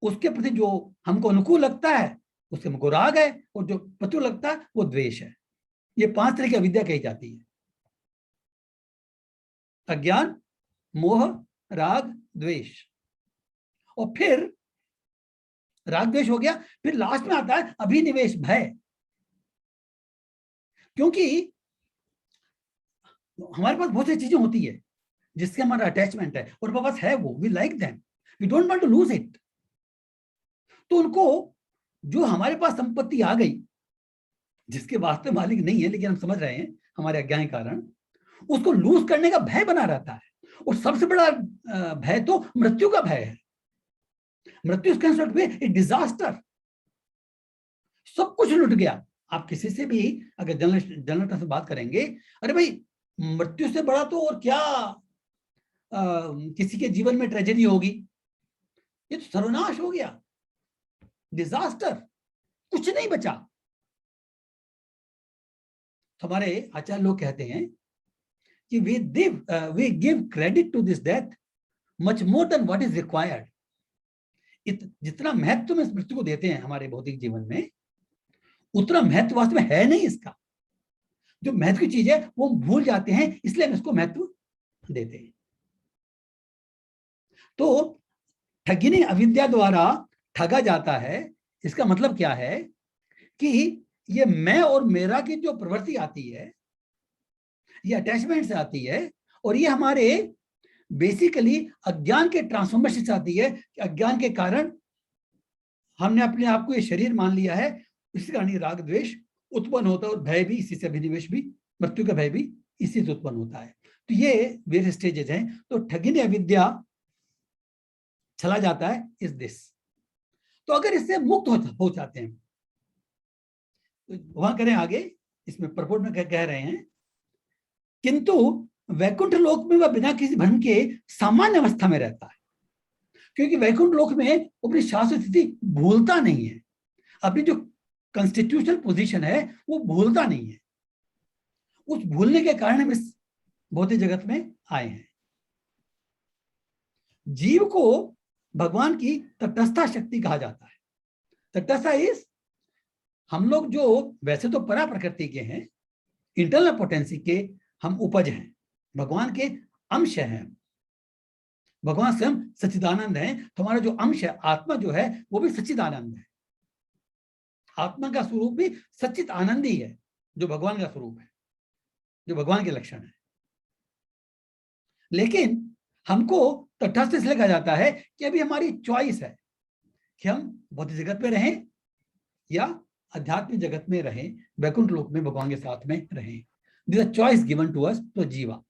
उसके प्रति जो हमको अनुकूल लगता है उससे हमको राग है, और जो प्रतिकूल लगता है वो द्वेष है। ये 5 तरह की अविद्या कही जाती है: अज्ञान, मोह, राग, द्वेष। और फिर राग द्वेष हो गया, फिर लास्ट में आता है अभिनिवेश, भय। क्योंकि हमारे पास बहुत सी चीजें होती है जिससे हमारा अटैचमेंट है, और हमारे पास है वो, we like them, we don't want to lose it. तो उनको जो हमारे पास संपत्ति आ गई, जिसके वास्तव मालिक नहीं है लेकिन हम समझ रहे हैं हमारे अज्ञान के कारण, उसको लूज करने का भय बना रहता है। और सबसे बड़ा भय तो मृत्यु का भय है। मृत्यु इज डिजास्टर। सब कुछ लुट गया। आप किसी से भी अगर जनरल से बात करेंगे, अरे भाई मृत्यु से बड़ा तो और क्या किसी के जीवन में ट्रेजेडी होगी? ये तो सर्वनाश हो गया, डिजास्टर, कुछ नहीं बचा। हमारे आचार्य लोग कहते हैं कि we give credit to this death much more than what is required. जितना महत्व में इस मृत्यु को देते हैं हमारे भौतिक जीवन में, उतना महत्व वास्तव में है नहीं इसका। जो महत्व की चीज है वो हम भूल जाते हैं, इसलिए हम इसको महत्व देते हैं। तो ठगिनी अविद्या द्वारा ठगा जाता है। इसका मतलब क्या है कि ये मैं और मेरा की जो प्रवृत्ति आती है, ये अटैचमेंट से आती है, और ये हमारे बेसिकली अज्ञान के ट्रांसफॉर्मेशन से आती है। कि अज्ञान के कारण हमने अपने आप को ये शरीर मान लिया है, इसी कारण ये राग द्वेष उत्पन्न होता है, और भय भी इसी से, अभिनिवेश भी, मृत्यु का भय भी इसी से उत्पन्न होता है। तो ये वेरियस स्टेजेस हैं। तो ठगिनी अविद्या चला जाता है इस दिस। तो अगर इससे मुक्त हो जाते हैं, तो वहां करें आगे, इसमें प्रपोर्ट में कह रहे हैं, किंतु वैकुंठ लोक में वह बिना किसी भ्रम के सामान्य अवस्था में रहता है, क्योंकि वैकुंठ लोक में अपनी शाश्वत स्थिति भूलता नहीं है, अपनी जो कॉन्स्टिट्यूशनल पोजीशन है वो भूलता नहीं है। उस भूलने के कारण हम इस भौतिक जगत में आए हैं। जीव को भगवान की तटस्था शक्ति कहा जाता है। तटस्था इज, हम लोग जो वैसे तो परा प्रकृति के हैं, इंटरनल पोटेंसी के हम उपज हैं, भगवान के अंश हैं, भगवान स्वयं सच्चिदानंद है। तो हमारा जो अंश है, आत्मा जो है, वो भी सच्चिदानंद है। आत्मा का स्वरूप भी सच्चित आनंद ही है, जो भगवान का स्वरूप है, जो भगवान के लक्षण है। लेकिन हमको तटस्थ इसलिए कहा जाता है कि अभी हमारी चॉइस है कि हम भौतिक जगत में रहें या आध्यात्मिक जगत में रहें, वैकुंठ लोक में भगवान के साथ में रहें। This a choice given to us, तो जीवा।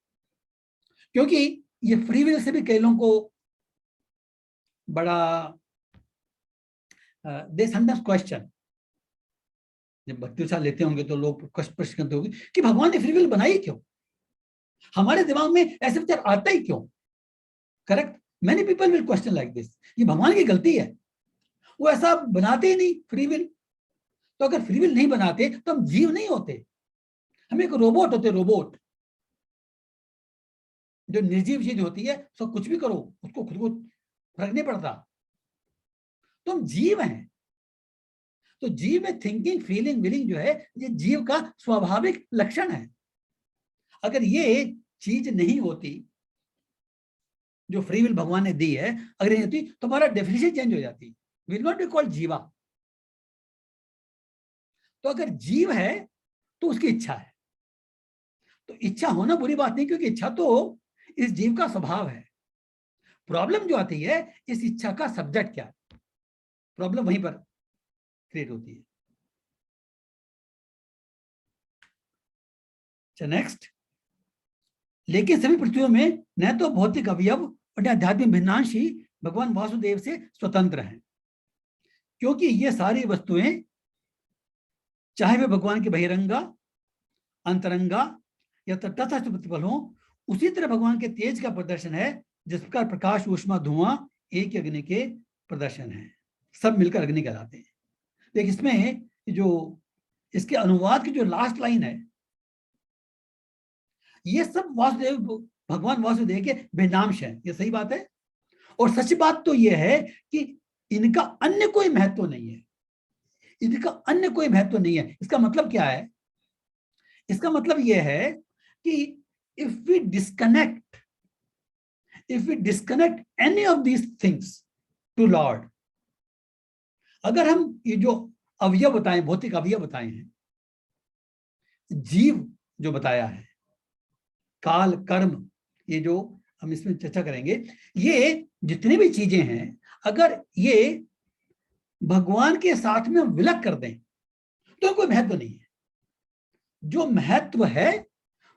क्योंकि ये फ्री विल से भी कई लोगों को बड़ा दे समटाइम्स क्वेश्चन, जब भक्ति उत्साह लेते होंगे तो लोग प्रश्न करते होंगे कि भगवान ने फ्री विल बनाई क्यों, हमारे दिमाग में ऐसे विचार आता ही क्यों। Correct, many people will question like this. ये भगवान की गलती है, वो ऐसा बनाते ही नहीं फ्री विल। तो अगर फ्री विल नहीं बनाते तो हम जीव नहीं होते, हम एक रोबोट होते। रोबोट जो निर्जीव चीज होती है, उसको कुछ भी करो, उसको खुद को फर्क नहीं पड़ता। तो हम जीव हैं। तो जीव में थिंकिंग, फीलिंग, विलिंग जो है, ये जीव का स्वाभाविक लक्षण है। अगर ये चीज नहीं होती जो फ्री विल भगवान ने दी है, अगर नहीं होती तो हमारा डेफिनेशन चेंज हो जाती, विल नॉट बी कॉल्ड जीवा। तो अगर जीव है तो उसकी इच्छा है। तो इच्छा होना बुरी बात नहीं, क्योंकि इच्छा तो इस जीव का स्वभाव है। प्रॉब्लम जो आती है, इस इच्छा का सब्जेक्ट क्या है, प्रॉब्लम वहीं पर क्रिएट होती है। नेक्स्ट, लेकिन सभी पृथ्वियों में न तो भौतिक अवयव और न आध्यात्मिक भिन्नांश ही भगवान वासुदेव से स्वतंत्र हैं, क्योंकि ये सारी वस्तुएं, चाहे वे भगवान के बहिरंगा, अंतरंगा या तटस्थ प्रतिपल हो, उसी तरह भगवान के तेज का प्रदर्शन है, जिस प्रकार प्रकाश, ऊष्मा, धुआं एक ही अग्नि के प्रदर्शन है। सब मिलकर अग्नि कहलाते हैं। देखिए, इसमें जो इसके अनुवाद की जो लास्ट लाइन है, ये सब वासुदेव, भगवान वासुदेव के भिन्नांश है। ये सही बात है। और सच बात तो ये है कि इनका अन्य कोई महत्व नहीं है। इनका अन्य कोई महत्व नहीं है। इसका मतलब क्या है? इसका मतलब यह है कि if we disconnect any of these things to lord, अगर हम ये जो अवयव बताए, भौतिक अवयव बताए हैं, जीव जो बताया है, काल, कर्म, ये जो हम इसमें चर्चा करेंगे, ये जितनी भी चीजें हैं, अगर ये भगवान के साथ में विलग कर दें तो कोई महत्व नहीं है। जो महत्व है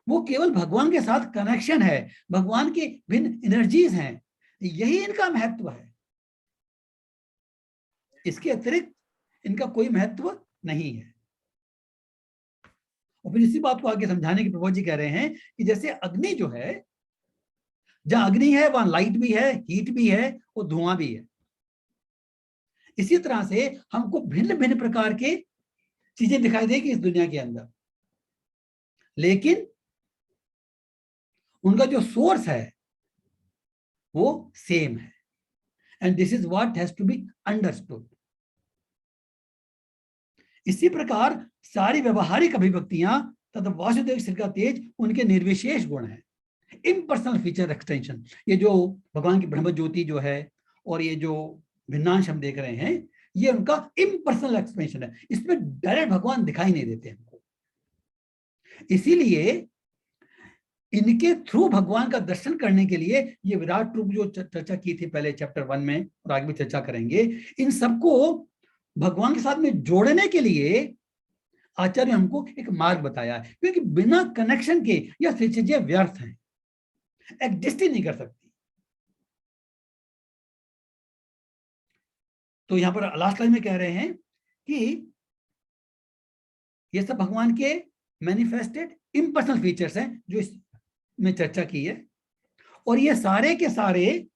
वो केवल भगवान के साथ कनेक्शन है, भगवान की भिन्न एनर्जीज हैं, यही इनका महत्व है। इसके अतिरिक्त इनका कोई महत्व नहीं है। और फिर इसी बात को आगे समझाने की प्रभु जी कह रहे हैं कि जैसे अग्नि जो है, जहां अग्नि है वहां लाइट भी है, हीट भी है और धुआं भी है। इसी तरह से हमको भिन्न भिन्न प्रकार के चीजें दिखाई देगी इस दुनिया के अंदर, लेकिन उनका जो सोर्स है वो सेम है। And this is what has to be understood. इसी प्रकार सारी व्यवहारिक अभिव्यक्तियां तथा वासुदेव श्री का तेज उनके निर्विशेष गुण है, इम्पर्सनल फीचर एक्सटेंशन। ये जो भगवान की ब्रह्म ज्योति जो है और ये जो भिन्नांश हम देख रहे हैं, ये उनका इम्पर्सनल एक्सपेंशन है। इसमें डायरेक्ट भगवान दिखाई नहीं देते हमको। इसीलिए इनके थ्रू भगवान का दर्शन करने के लिए ये विराट रूप जो चर्चा की थी पहले चैप्टर 1 में और आगे भी चर्चा करेंगे, इन सबको भगवान के साथ में जोड़ने के लिए आचार्य हमको एक मार्ग बताया है, क्योंकि बिना कनेक्शन के यह चीजें व्यर्थ हैं, एग्जिस्ट ही नहीं कर सकती। तो यहां पर लास्ट लाइन में कह रहे हैं कि ये सब भगवान के मैनिफेस्टेड इम्पर्सनल फीचर्स हैं जो इसमें चर्चा की है, और ये सारे के सारे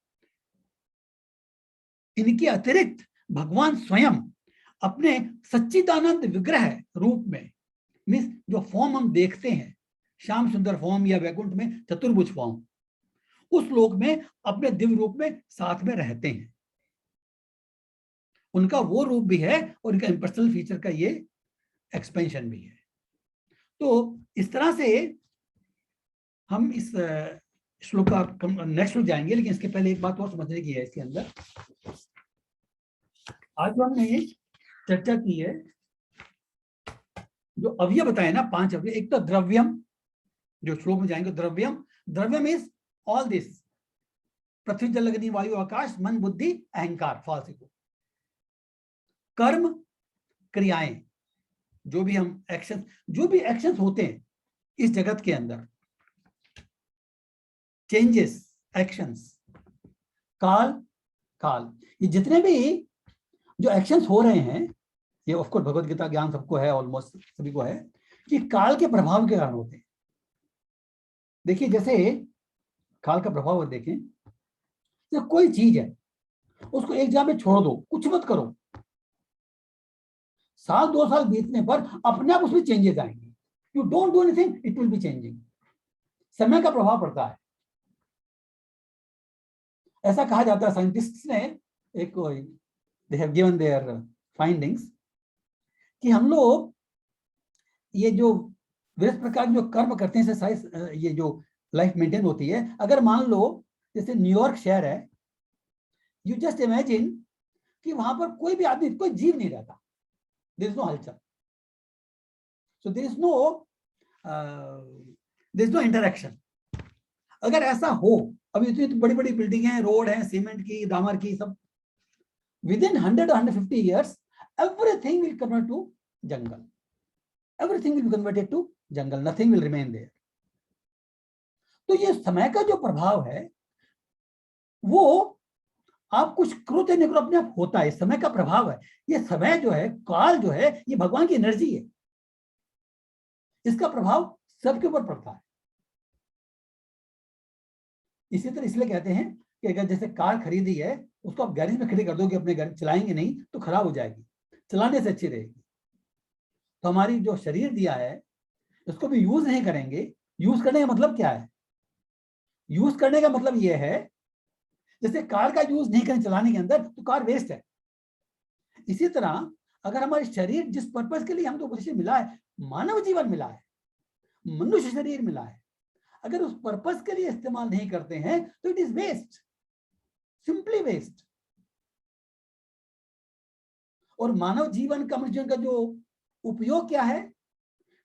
इनके अतिरिक्त भगवान स्वयं अपने सच्चिदानंद विग्रह रूप में, मीन्स जो फॉर्म हम देखते हैं श्याम सुंदर फॉर्म या वैकुंठ में चतुर्भुज फॉर्म, उस लोक में अपने दिव्य रूप में साथ में रहते हैं। उनका वो रूप भी है और इनका इम्पर्सनल फीचर का ये एक्सपेंशन भी है। तो इस तरह से हम इस श्लोक का नेक्स्ट श्लोक जाएंगे, लेकिन इसके पहले एक बात और समझने की है इसके अंदर। आज जो हमने चर्चा की है, जो अवयव बताए ना 5 अवयव, एक तो द्रव्यम, जो श्लोक में जाएंगे द्रव्यम, द्रव्यम इज ऑल दिस, पृथ्वी जल अग्नि वायु आकाश मन बुद्धि अहंकार, फालसिको। कर्म क्रियाएं, जो भी हम एक्शन, जो भी एक्शंस होते हैं इस जगत के अंदर, चेंजेस, एक्शंस, काल, काल, ये जितने भी जो एक्शंस हो रहे हैं, ये ऑफ कोर्स भगवत गीता ज्ञान सबको है, ऑलमोस्ट सभी को है, कि काल के प्रभाव के कारण होते हैं। देखिए जैसे काल का प्रभाव देखें, जब कोई चीज है उसको एक जगह पे छोड़ दो, कुछ मत करो, साल 2 साल बीतने पर अपने आप उसमें चेंजेस आएंगे। You don't do anything, it will be changing. समय का प्रभाव पड़ता है। ऐसा कहा जाता है, साइंटिस्ट्स ने एक they have given their findings कि हम लोग ये जो विभिन्न प्रकार के जो कर्म करते हैं, एक्सरसाइज, ये जो लाइफ मेंटेन होती है, अगर मान लो जैसे न्यूयॉर्क शहर है, यू जस्ट इमेजिन कि वहां पर कोई भी आदमी, कोई जीव नहीं रहता, देयर इज नो हलचल, so there is no interaction. अगर ऐसा हो, अभी इतनी तो बड़ी बड़ी बिल्डिंग है, रोड है, सीमेंट की, डामर की, सब, within 100 or 150 years everything will convert to jungle, everything will be converted to jungle, nothing will remain there. तो ये समय का जो प्रभाव है वो आप कुछ करो तो नहीं करो अपने आप होता है, समय का प्रभाव है। ये समय जो है, काल जो है, ये भगवान की एनर्जी है, इसका प्रभाव सबके ऊपर पड़ता है। इसी तरह इसलिए कहते हैं कि अगर जैसे कार खरीदी है, उसको आप गैरेज में खड़ी कर दोगे, अपने घर चलाएंगे नहीं तो खराब हो जाएगी, चलाने से अच्छी रहेगी। तो हमारी जो शरीर दिया है उसको भी यूज नहीं करेंगे। यूज करने का मतलब क्या है? यूज करने का मतलब यह है, जैसे कार का यूज नहीं करें चलाने के अंदर तो कार वेस्ट है। इसी तरह अगर हमारे शरीर जिस पर्पज के लिए हमको पोजीशन मिला है, मानव जीवन मिला है, मनुष्य शरीर मिला है, अगर उस पर्पज के लिए इस्तेमाल नहीं करते हैं तो it is waste, simply waste. और मानव जीवन का, मनुष्य जीवन का जो उपयोग क्या है?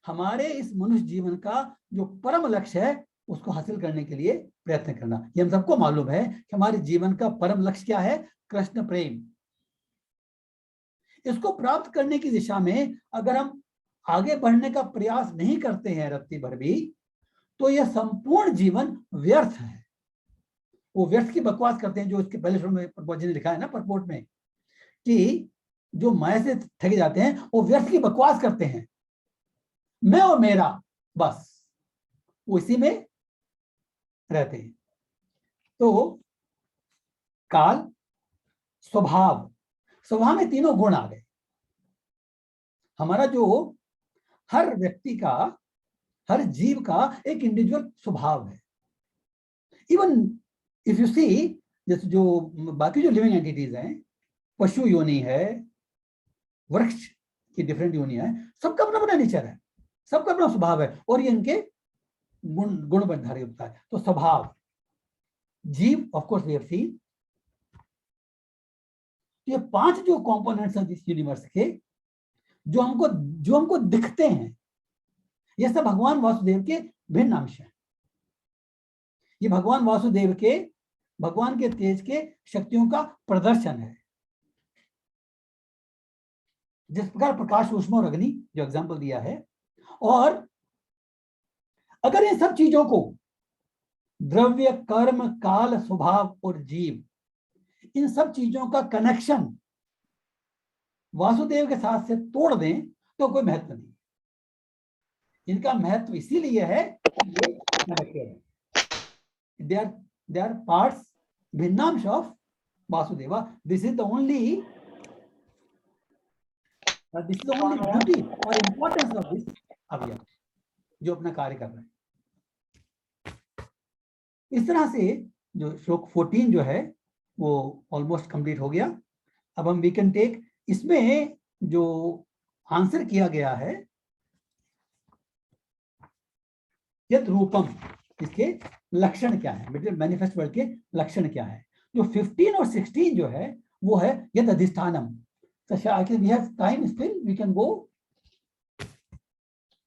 हमारे इस मनुष्य जीवन का जो परम लक्ष्य है उसको हासिल करने के लिए प्रयत्न करना। ये हम सबको मालूम है कि हमारे जीवन का परम लक्ष्य क्या है? कृष्ण प्रेम। इसको प्राप्त करने की दिशा में अगर हम आगे बढ़ने का प्रयास नहीं करते हैं रत्ती भर भी, तो यह संपूर्ण जीवन व्यर्थ है। वो व्यर्थ की बकवास करते हैं, जो इसके पहले श्लोक में प्रभु जी ने लिखा है ना परपोर्ट में, कि जो माया से ठगे जाते हैं वो व्यर्थ की बकवास करते हैं, मैं और मेरा, बस वो इसी में रहते हैं। तो काल, स्वभाव, स्वभाव में तीनों गुण आ गए। हमारा जो हर व्यक्ति का, हर जीव का एक इंडिविजुअल स्वभाव है। इवन इफ यू सी, जैसे जो बाकी जो लिविंग एंटिटीज हैं, पशु योनि है, वृक्ष की डिफरेंट योनि है, सबका अपना अपना नेचर है, सबका अपना स्वभाव है, और ये इनके गुण बंधारी होता है। तो स्वभाव, जीव, of course we have seen, ये 5 जो कंपोनेंट्स हैं इस यूनिवर्स के, जो हमको दिखते हैं, ये सब भगवान वासुदेव के भिन्न अंश हैं। ये भगवान वासुदेव के, भगवान के तेज के शक्तियों का प्रदर्शन है। जिस प्रकार प्रकाश, ऊष्मा और अग्नि जो एग्जाम्पल दिया है, और अगर इन सब चीजों को द्रव्य, कर्म, काल, स्वभाव और जीव, इन सब चीजों का कनेक्शन वासुदेव के साथ से तोड़ दें तो कोई महत्व नहीं। इनका महत्व इसीलिए है कि ये कनेक्टेड है। दे आर पार्ट्स, भिन्नांश of Vasudeva. This is the only beauty और इंपॉर्टेंस ऑफ दिस अवयव जो अपना कार्य कर रहे हैं। इस तरह से जो श्लोक 14 जो है वो ऑलमोस्ट कंप्लीट हो गया। अब हम वी कैन टेक, इसमें जो आंसर किया गया है, यद रूपम, इसके लक्षण क्या है, मटेरियल मैनिफेस्ट वर्ल्ड के लक्षण क्या है। जो 15 और 16 जो है वो है यद अधिष्ठानम। So I think we have time still, we can go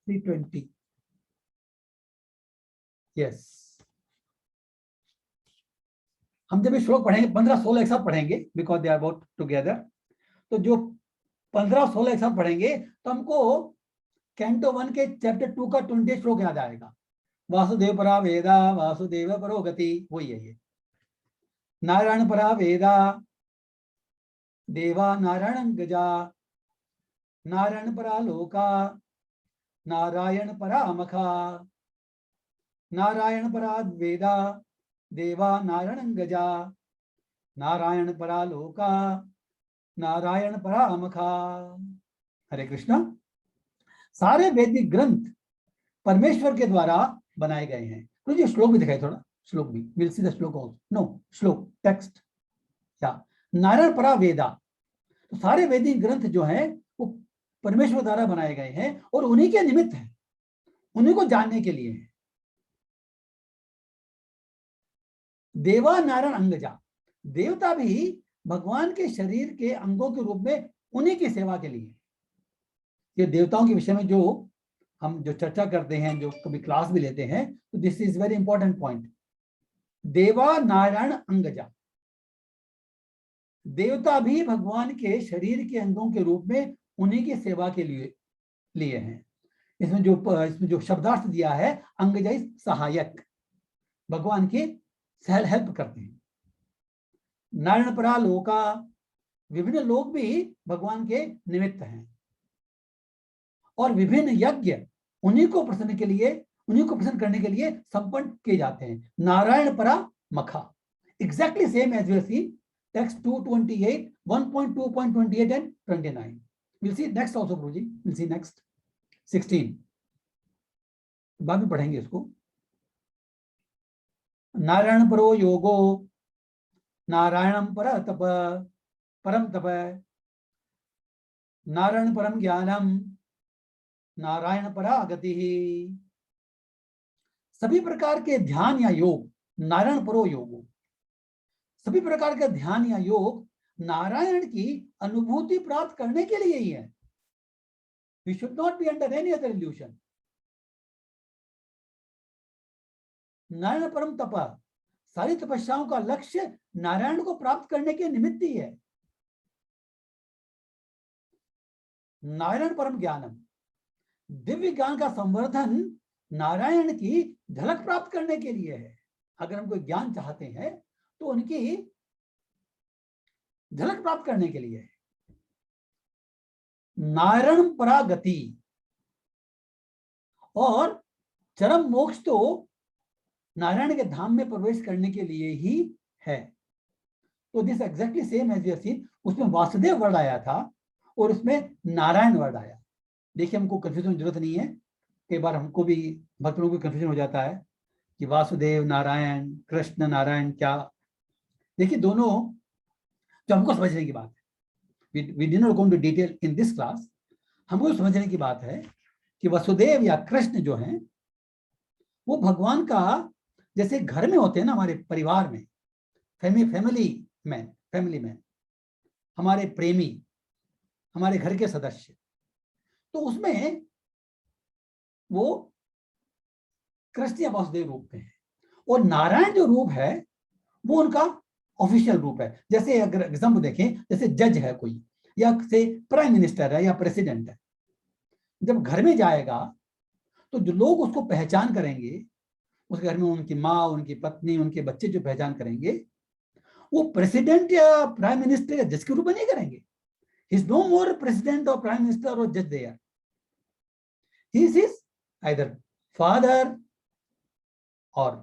320. Yes. हम जब ये श्लोक पढ़ेंगे 15-16 एक साथ पढ़ेंगे, because they are both together. तो जो 15-16 एक साथ पढ़ेंगे तो हमको कैंटो 1 के चैप्टर 2 का 20 श्लोक याद आएगा। वासुदेव परा वेदा वासुदेव परो गति, वही है ये। नारायण परा वेदा देवा नारायण गजा, नारायण परा लोका नारायण परा मखा, नारायण परा वेदा देवा नारायण गजा, नारायण परा लोका नारायण परा मखा। हरे कृष्णा। सारे वैदिक ग्रंथ परमेश्वर के द्वारा बनाए गए हैं। तो ये श्लोक भी दिखाई, थोड़ा श्लोक भी, विल सी द श्लोक आल्सो। नो, श्लोक टेक्स्ट या नारायण परा वेदा। तो सारे वैदिक ग्रंथ जो हैं वो परमेश्वर द्वारा बनाए गए हैं और उन्हीं के निमित्त हैं, उन्हीं को जानने के लिए है। देवा नारायण अंगजा, देवता भी भगवान के शरीर के अंगों के रूप में उन्हीं की सेवा के लिए। ये देवताओं के विषय में जो हम जो चर्चा करते हैं, जो कभी क्लास भी लेते हैं, तो this is very important point. देवा नारायण अंगजा, देवता भी भगवान के शरीर के अंगों के रूप में उन्हीं की सेवा के लिए हैं। इसमें जो शब्दार्थ दिया है, अंगजय सहायक, भगवान की हेल्प करते हैं। नारायण परा लोका, विभिन्न लोग भी भगवान के निमित्त हैं। और विभिन्न यज्ञ उन्हीं को प्रसन्न करने के लिए संपन्न किए जाते हैं। नारायण परा मखा, exactly same as we have seen text 228, 1.2.28 and 29. We'll see next also, Guruji. We'll see next 16. बाद में पढ़ेंगे इसको। नारायण परो योगो, नारायणम पर तप, परम तप, नारायण परम ज्ञानम, नारायण परा गति। सभी प्रकार के ध्यान या योग नारायण परो योगो, सभी प्रकार का ध्यान या योग नारायण की अनुभूति प्राप्त करने के लिए ही है। We should not be under any other illusion. Narayan परम तपा, सारी तपस्याओं का लक्ष्य नारायण को प्राप्त करने के निमित्त ही है। नारायण परम ज्ञानम, दिव्य ज्ञान का संवर्धन नारायण की झलक प्राप्त करने के लिए है। अगर हम कोई ज्ञान चाहते हैं तो उनकी झलक प्राप्त करने के लिए है। नारायण परागति, और चरम मोक्ष तो नारायण के धाम में प्रवेश करने के लिए ही है। तो this exactly same as we have seen, उसमें वासुदेव वर्ड आया था और उसमें नारायण वर्ड आया। देखिए, हमको कंफ्यूजन की जरूरत नहीं है। कई बार हमको भी भक्त लोगों को कंफ्यूजन हो जाता है कि वासुदेव नारायण, कृष्ण नारायण क्या। देखिए, दोनों जो हमको समझने की बात है, we did not go into detail in this class. हमको समझने की बात है कि वसुदेव या कृष्ण जो हैं वो भगवान का, जैसे घर में होते हैं ना, हमारे परिवार में फैमिली मैन, हमारे प्रेमी, हमारे घर के सदस्य, तो उसमें वो कृष्ण या वासुदेव रूप में है। और नारायण जो रूप है वो उनका ऑफिशियल रूप है। जैसे अगर एग्जाम्पल देखें, जैसे जज है कोई, या से प्राइम मिनिस्टर है या प्रेसिडेंट है, जब घर में जाएगा तो जो लोग उसको पहचान करेंगे, उसके घर में उनकी माँ, उनकी पत्नी, उनके बच्चे जो पहचान करेंगे, वो प्रेसिडेंट या प्राइम मिनिस्टर या जज के रूप में नहीं करेंगे. He is no more president और प्राइम मिनिस्टर और जज there. He is either father और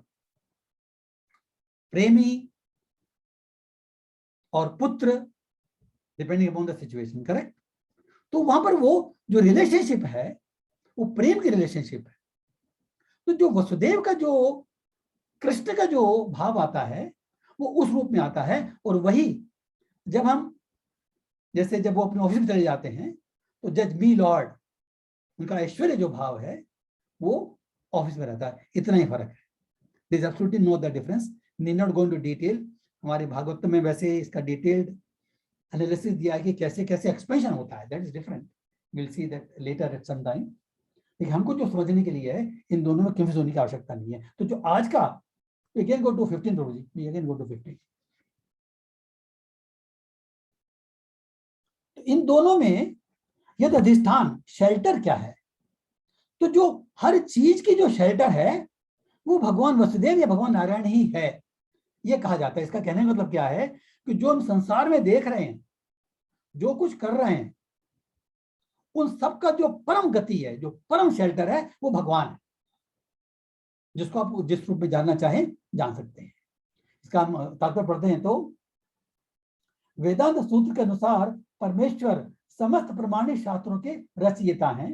प्रेमी और पुत्र, depending upon the situation. Correct. तो वहां पर वो जो रिलेशनशिप है वो प्रेम की रिलेशनशिप है. तो जो वसुदेव का, जो कृष्ण का जो भाव आता है वो उस रूप में आता है. और वही जब हम, जैसे जब वो अपने ऑफिस में चले जाते हैं तो जज मी लॉर्ड, उनका ऐश्वर्य जो भाव है वो ऑफिस में रहता है. इतना ही फर्क है. This absolutely know the difference. Need not go into detail. हमारे भागवत में वैसे इसका डिटेल्ड एनालिसिस दिया है कि कैसे कैसे एक्सपेंशन होता है. That is different. Will see that later at some time. लेकिन हमको जो समझने के लिए है, इन दोनों में कंफ्यूज होने की आवश्यकता नहीं है. तो जो आज का, again go to 15 Prabhu ji, again go to 15. तो इन दोनों में यदि अधिष्ठान शेल्टर क्या है, तो जो हर चीज की जो शेल्टर है वो भगवान वसुदेव या भगवान नारायण ही है, ये कहा जाता है. इसका कहने का मतलब क्या है कि जो हम संसार में देख रहे हैं, जो कुछ कर रहे हैं, उन सब का जो परम गति है, जो परम शेल्टर है, वो भगवान है, जिसको आप जिस रूप में जानना चाहें जान सकते हैं. इसका हम तात्पर्य पढ़ते हैं तो वेदांत सूत्र के अनुसार परमेश्वर समस्त प्रमाणिक शास्त्रों के रचयिता हैं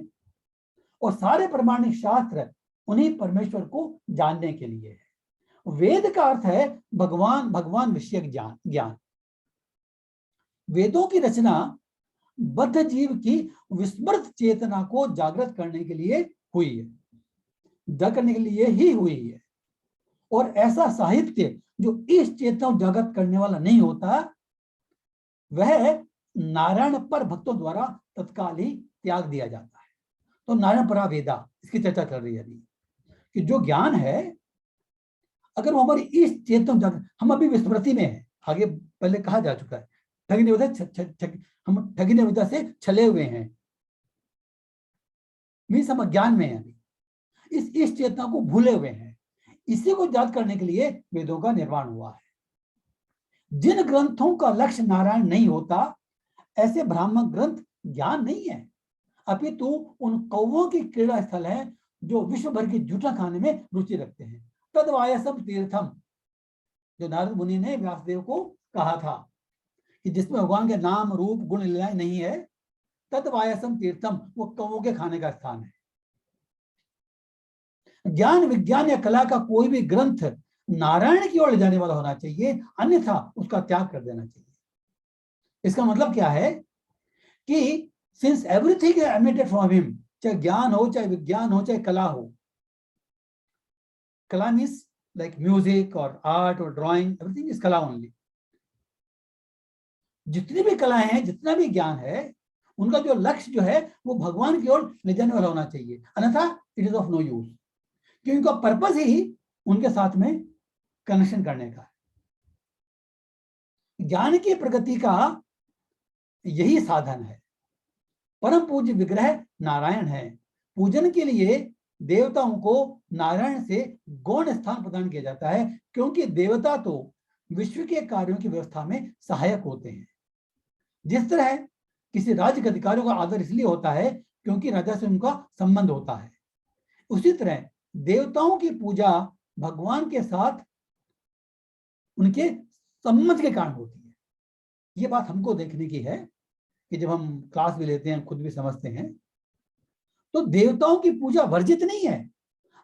और सारे प्रमाणिक शास्त्र उन्हीं परमेश्वर को जानने के लिए है. वेद का अर्थ है भगवान, भगवान विषयक ज्ञान. वेदों की रचना बद्ध जीव की विस्मृत चेतना को जागृत करने के लिए हुई है, जागृत करने के लिए ही हुई है. और ऐसा साहित्य जो इस चेतना को जागृत करने वाला नहीं होता, वह नारायण पर भक्तों द्वारा तत्काल ही त्याग दिया जाता है. तो नारायण परा वेदा, इसकी चर्चा चल रही है अभी, कि जो ज्ञान है, अगर वो हमारी इस चेतना जागृत, हम अभी विस्मृति में है. आगे पहले कहा जा चुका है, ठगी हम ठगी निविदा से छले हुए हैं, मीन्स हम अज्ञान में हैं अभी, इस चेतना को भूले हुए हैं. इसी को याद करने के लिए वेदों का निर्माण हुआ है. जिन ग्रंथों का लक्ष्य नारायण नहीं होता, ऐसे ब्राह्मण ग्रंथ ज्ञान नहीं है, अपितु उन कौवों की क्रीड़ा स्थल है जो विश्व भर की जूठा खाने में रुचि रखते हैं. तद्वायसम तीर्थम, जो नारद मुनि ने व्यासदेव को कहा था कि जिसमें भगवान के नाम, रूप, गुण, लीलाएं नहीं है, तद्वायसम तीर्थम, वो कौवों के खाने का स्थान है. ज्ञान, विज्ञान या कला का कोई भी ग्रंथ नारायण की ओर ले जाने वाला होना चाहिए, अन्यथा उसका त्याग कर देना चाहिए. इसका मतलब क्या है कि since everything is emitted from him, चाहे ज्ञान हो, चाहे विज्ञान हो, चाहे कला हो. कला मीन्स लाइक म्यूजिक और आर्ट और ड्राइंग, एवरीथिंग इज कला ओनली. जितनी भी कलाएं हैं, जितना भी ज्ञान है, उनका जो लक्ष्य जो है वो भगवान की ओर ले जाने वाला होना चाहिए, अन्यथा it is of no use. क्योंकि उनका पर्पस ही उनके साथ में कनेक्शन करने का है. ज्ञान की प्रगति का यही साधन है. परम पूज्य विग्रह नारायण है. पूजन के लिए देवताओं को नारायण से गौण स्थान प्रदान किया जाता है, क्योंकि देवता तो विश्व के कार्यों की व्यवस्था में सहायक होते हैं. जिस तरह किसी राज्य के अधिकारियों का आदर इसलिए होता है क्योंकि राजा से उनका संबंध होता है, उसी तरह देवताओं की पूजा भगवान के साथ उनके संबंध के कारण होती है. ये बात हमको देखने की है कि जब हम क्लास भी लेते हैं, खुद भी समझते हैं, तो देवताओं की पूजा वर्जित नहीं है.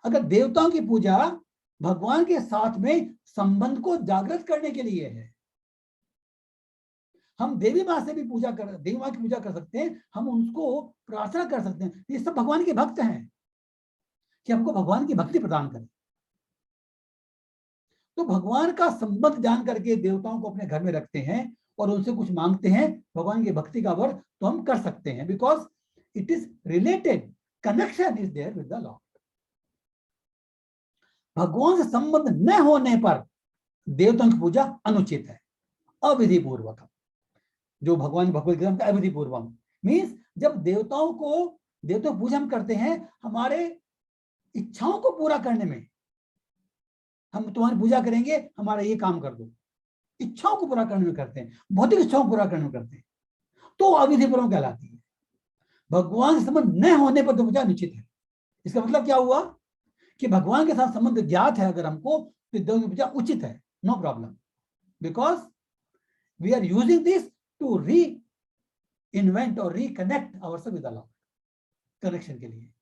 अगर देवताओं की पूजा भगवान के साथ में संबंध को जागृत करने के लिए है, हम देवी माँ से भी देवी माँ की पूजा कर सकते हैं, हम उनको प्रार्थना कर सकते हैं. ये सब भगवान के भक्त हैं कि हमको भगवान की भक्ति प्रदान करें. तो भगवान का संबंध जान करके देवताओं को अपने घर में रखते हैं और उनसे कुछ मांगते हैं, भगवान की भक्ति का वर तो हम कर सकते हैं, because it is related, connection is there with the lord. भगवान से संबंध न होने पर देवताओं की पूजा अनुचित है, अविधि पूर्वक. जो भगवान भगवद गीता में अविधि पूर्वम मीन्स जब देवताओं पूजा हम करते हैं हमारे इच्छाओं को पूरा करने में, हम तुम्हारी पूजा करेंगे, हमारा ये काम कर दो, इच्छाओं को पूरा करने में करते हैं, भौतिक इच्छाओं को पूरा करने में करते हैं, तो अविधि पूर्वम कहलाती है। भगवान से संबंध न होने पर तो पूजा अनुचित है। इसका मतलब क्या हुआ कि भगवान के साथ संबंध ज्ञात है अगर हमको, तो देव की पूजा उचित है, no problem, because we are using this to reinvent or reconnect ourselves with the Lord, connection के लिए।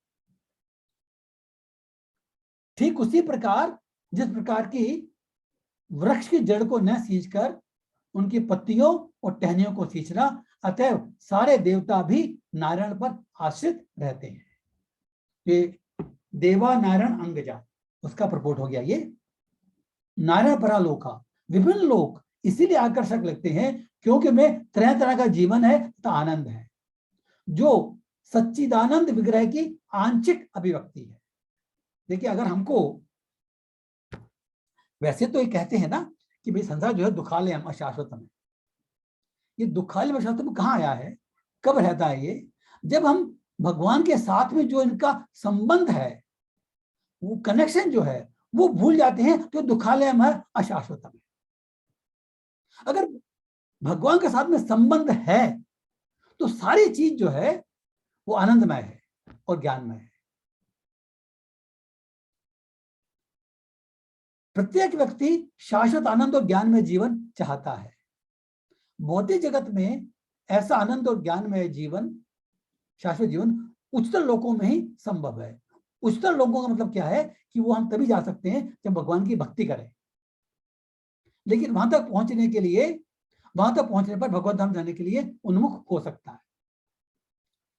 ठीक उसी प्रकार जिस प्रकार की वृक्ष की जड़ को न सींचकर उनकी पत्तियों और टहनियों को सींचना, अतएव सारे देवता भी नारायण पर आश्रित रहते हैं। ये देवा नारायण अंगजा उसका प्रपोट हो गया। ये नारायण परालोका, विभिन्न लोक इसीलिए आकर्षक लगते हैं क्योंकि में तरह तरह का जीवन है तथा आनंद है, जो सच्चिदानंद विग्रह की आंशिक अभिव्यक्ति है। देखिए, अगर हमको वैसे तो ये कहते हैं ना कि भाई संसार जो है दुखालयम अशाश्वतम है। ये दुखालयम अशाश्वतम कहाँ आया है, कब रहता है ये? जब हम भगवान के साथ में जो इनका संबंध है, वो कनेक्शन जो है वो भूल जाते हैं, तो दुखालयम है, अशाश्वतम है। अगर भगवान के साथ में संबंध है तो सारी चीज जो है वो आनंदमय है और ज्ञानमय है। प्रत्येक व्यक्ति शाश्वत आनंद और ज्ञान में जीवन चाहता है। भौतिक जगत में ऐसा आनंद और ज्ञान में जीवन, शाश्वत जीवन उच्चतर लोकों में ही संभव है। उच्चतर लोकों का मतलब क्या है कि वो हम तभी जा सकते हैं जब भगवान की भक्ति करें। लेकिन वहां तक पहुंचने पर भगवत धाम जाने के लिए उन्मुख हो सकता है।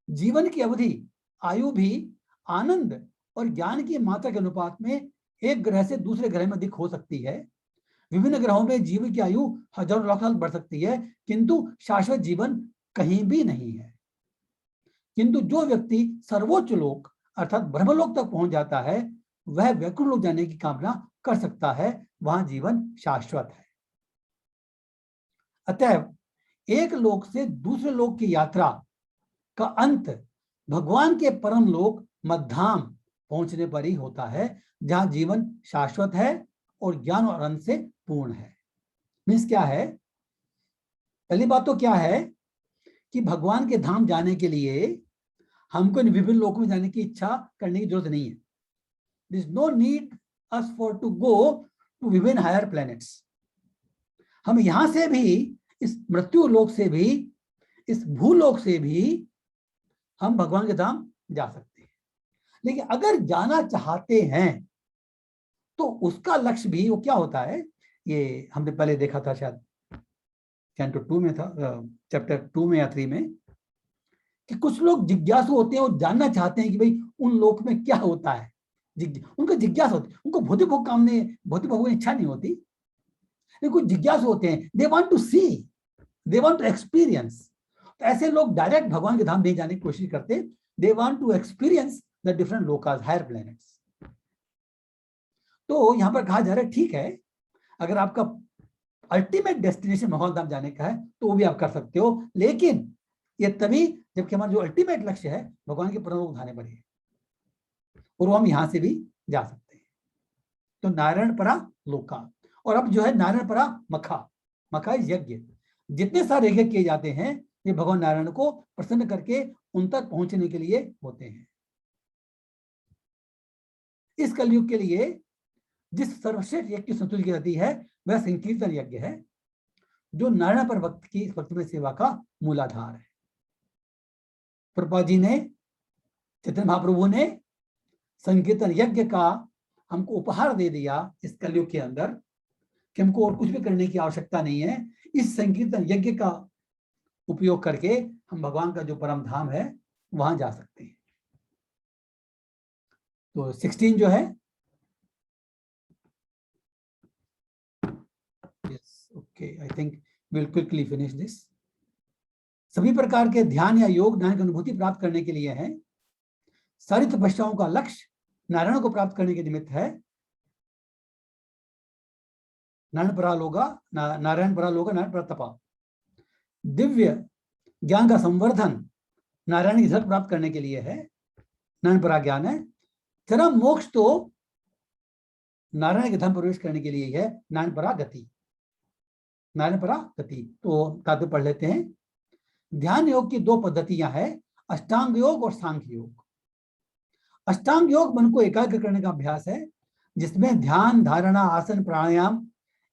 जीवन की अवधि, आयु भी आनंद और ज्ञान की मात्रा के अनुपात में एक ग्रह से दूसरे ग्रह में अधिक हो सकती है। विभिन्न ग्रहों में जीवन की आयु हजारों लाख साल बढ़ सकती है, किंतु शाश्वत जीवन कहीं भी नहीं है। किंतु जो व्यक्ति सर्वोच्च लोक अर्थात ब्रह्मलोक तक पहुंच जाता है, वह वैकुंठ लोक जाने की कामना कर सकता है। वहां जीवन शाश्वत है। अतएव एक लोक से दूसरे लोक की यात्रा का अंत भगवान के परम लोक मध्धाम पहुंचने पर ही होता है, जहां जीवन शाश्वत है और ज्ञान और आनंद से पूर्ण है। मीन्स क्या है? पहली बात तो क्या है कि भगवान के धाम जाने के लिए हमको इन विभिन्न लोकों में जाने की इच्छा करने की जरूरत नहीं है। There is no need us for to go to विभिन्न हायर प्लैनेट्स। हम यहां से भी, इस मृत्यु लोक से भी, इस भूलोक से भी हम भगवान के धाम जा सकते हैं। लेकिन अगर जाना चाहते हैं तो उसका लक्ष्य भी वो क्या होता है, ये हमने पहले देखा था, शायद कैंटो 2 में था, चैप्टर 2 में या 3 में, कि कुछ लोग जिज्ञासु होते हैं और जानना चाहते हैं कि भाई उन लोक में क्या होता है। उनको जिज्ञासा होती है, उनको भौतिक भोग की इच्छा नहीं होती, लेकिन कुछ जिज्ञासु होते हैं, they want to see, they want to experience. तो ऐसे लोग डायरेक्ट भगवान के धाम नहीं जाने की कोशिश करते, they want to experience the different लोकास, हायर प्लैनेट्स। तो यहां पर कहा जा रहा है, ठीक है, अगर आपका अल्टीमेट डेस्टिनेशन भगवान धाम जाने का है तो वो भी आप कर सकते हो, लेकिन ये तभी जबकि हमारा जो अल्टीमेट लक्ष्य है भगवान के परलोक धाने पर है, और वो हम यहां से भी जा सकते हैं। तो नारायण परा लोका, और अब जो है नारायण परा मखा यज्ञ। जितने सारे यज्ञ किए जाते हैं ये भगवान नारायण को प्रसन्न करके उन तक पहुंचने के लिए होते हैं। इस कलयुग के लिए जिस सर्वश्रेष्ठ यज्ञ की स्तुति की जाती है वह संकीर्तन यज्ञ है, जो नारायण पर भक्त की भक्तिमय सेवा का मूलाधार है। प्रभुपाद जी ने, चैतन्य महाप्रभु ने संकीर्तन यज्ञ का हमको उपहार दे दिया इस कलयुग के अंदर, कि हमको और कुछ भी करने की आवश्यकता नहीं है। इस संकीर्तन यज्ञ का उपयोग करके हम भगवान का जो परम धाम है वहां जा सकते हैं। तो 16 जो है, okay, I think will quickly finish this. सभी प्रकार के ध्यान या योग ज्ञान की अनुभूति प्राप्त करने के लिए है। सारी तपस्याओं का लक्ष्य नारायण को प्राप्त करने के निमित्त है। नारायण परा लोगा, नारायण परा तपा। दिव्य ज्ञान का संवर्धन नारायण की झलक प्राप्त करने के लिए है, नारायण परा ज्ञान है। चरम मोक्ष तो नारायण के धाम प्रवेश करने के लिए ही है, नारायण परा गति, नारायण परा गति। तो तात्पर्य पढ़ लेते हैं। ध्यान योग की 2 पद्धतियां हैं, अष्टांग योग और सांख्य योग। अष्टांग योग मन को एकाग्र करने का अभ्यास है, जिसमें ध्यान, धारणा, आसन, प्राणायाम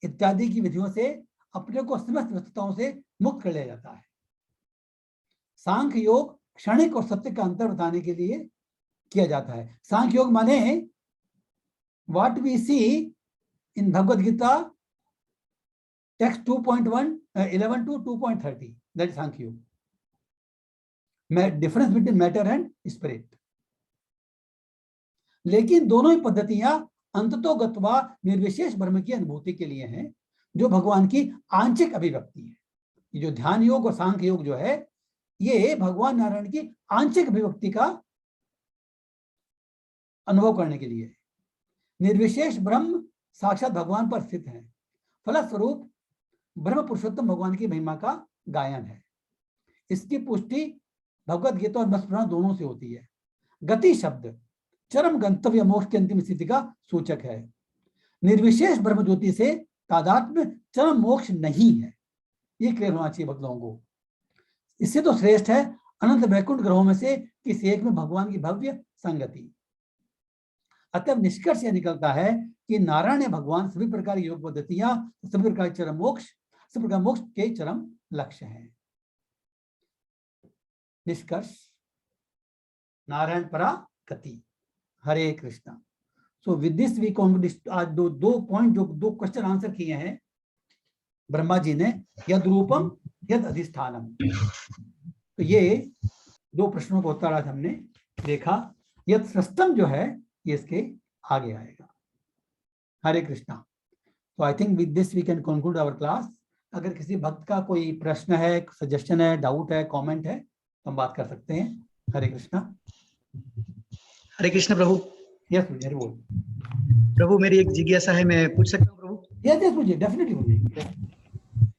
इत्यादि की विधियों से अपने को समस्त व्यस्तताओं से मुक्त कर लिया जाता है। सांख्य योग क्षणिक और सत्य का अंतर बताने के लिए किया जाता है। सांख्य योग माने what we see in Bhagavad Gita text 2.11 to 2.30, that is Sankhya yoga, difference between matter and spirit. लेकिन दोनों ही पद्धतियां अंततोगत्वा निर्विशेष ब्रह्म की अनुभूति के लिए हैं, जो भगवान की आंशिक अभिव्यक्ति है। ये जो ध्यान योग और सांख्य योग जो है, ये भगवान नारायण की आंशिक अभिव्यक्ति का अनुभव करने के लिए है। निर्विशेष ब्रह्म साक्षात भगवान पर स्थित है, फलस्वरूप ब्रह्म पुरुषोत्तम भगवान की महिमा का गायन है। इसकी पुष्टि भगवद गीता और मत्स्य दोनों से होती है। गति शब्द चरम गंतव्य मोक्ष की अंतिम स्थिति का सूचक है। निर्विशेष ब्रह्म ज्योति से तादात्म्य चरम मोक्ष नहीं है, ये क्लियर होना चाहिए भक्त लोगों को। इससे तो श्रेष्ठ है अनंत वैकुंठ ग्रहों में से किसी एक में भगवान की भव्य संगति। अतः निष्कर्ष यह निकलता है कि नारायण भगवान सभी प्रकार की योग पद्धतियां, सभी प्रकार चरम मोक्ष, सभी प्रकार मोक्ष के चरम लक्ष्य हैं। निष्कर्ष नारायण परा गति। Hare Krishna. So with this we आज दो पॉइंट जो 2 क्वेश्चन आंसर किए हैं ब्रह्मा जी ने, यद रूपम यद अधिष्ठानम। तो ये 2 प्रश्नों का उत्तर आज हमने देखा। यद सृष्टम जो है ये इसके आगे आएगा। हरे कृष्णा। तो I think with this we can conclude our class. अगर किसी भक्त का कोई प्रश्न है, सजेशन है, डाउट है, कमेंट है, तो हम बात कर सकते हैं। हरे कृष्णा। हरे कृष्ण प्रभु। यस हरि बोल। प्रभु मेरी एक जिज्ञासा है, मैं पूछ सकता हूँ प्रभु? यस यस मुझे डेफिनेटली।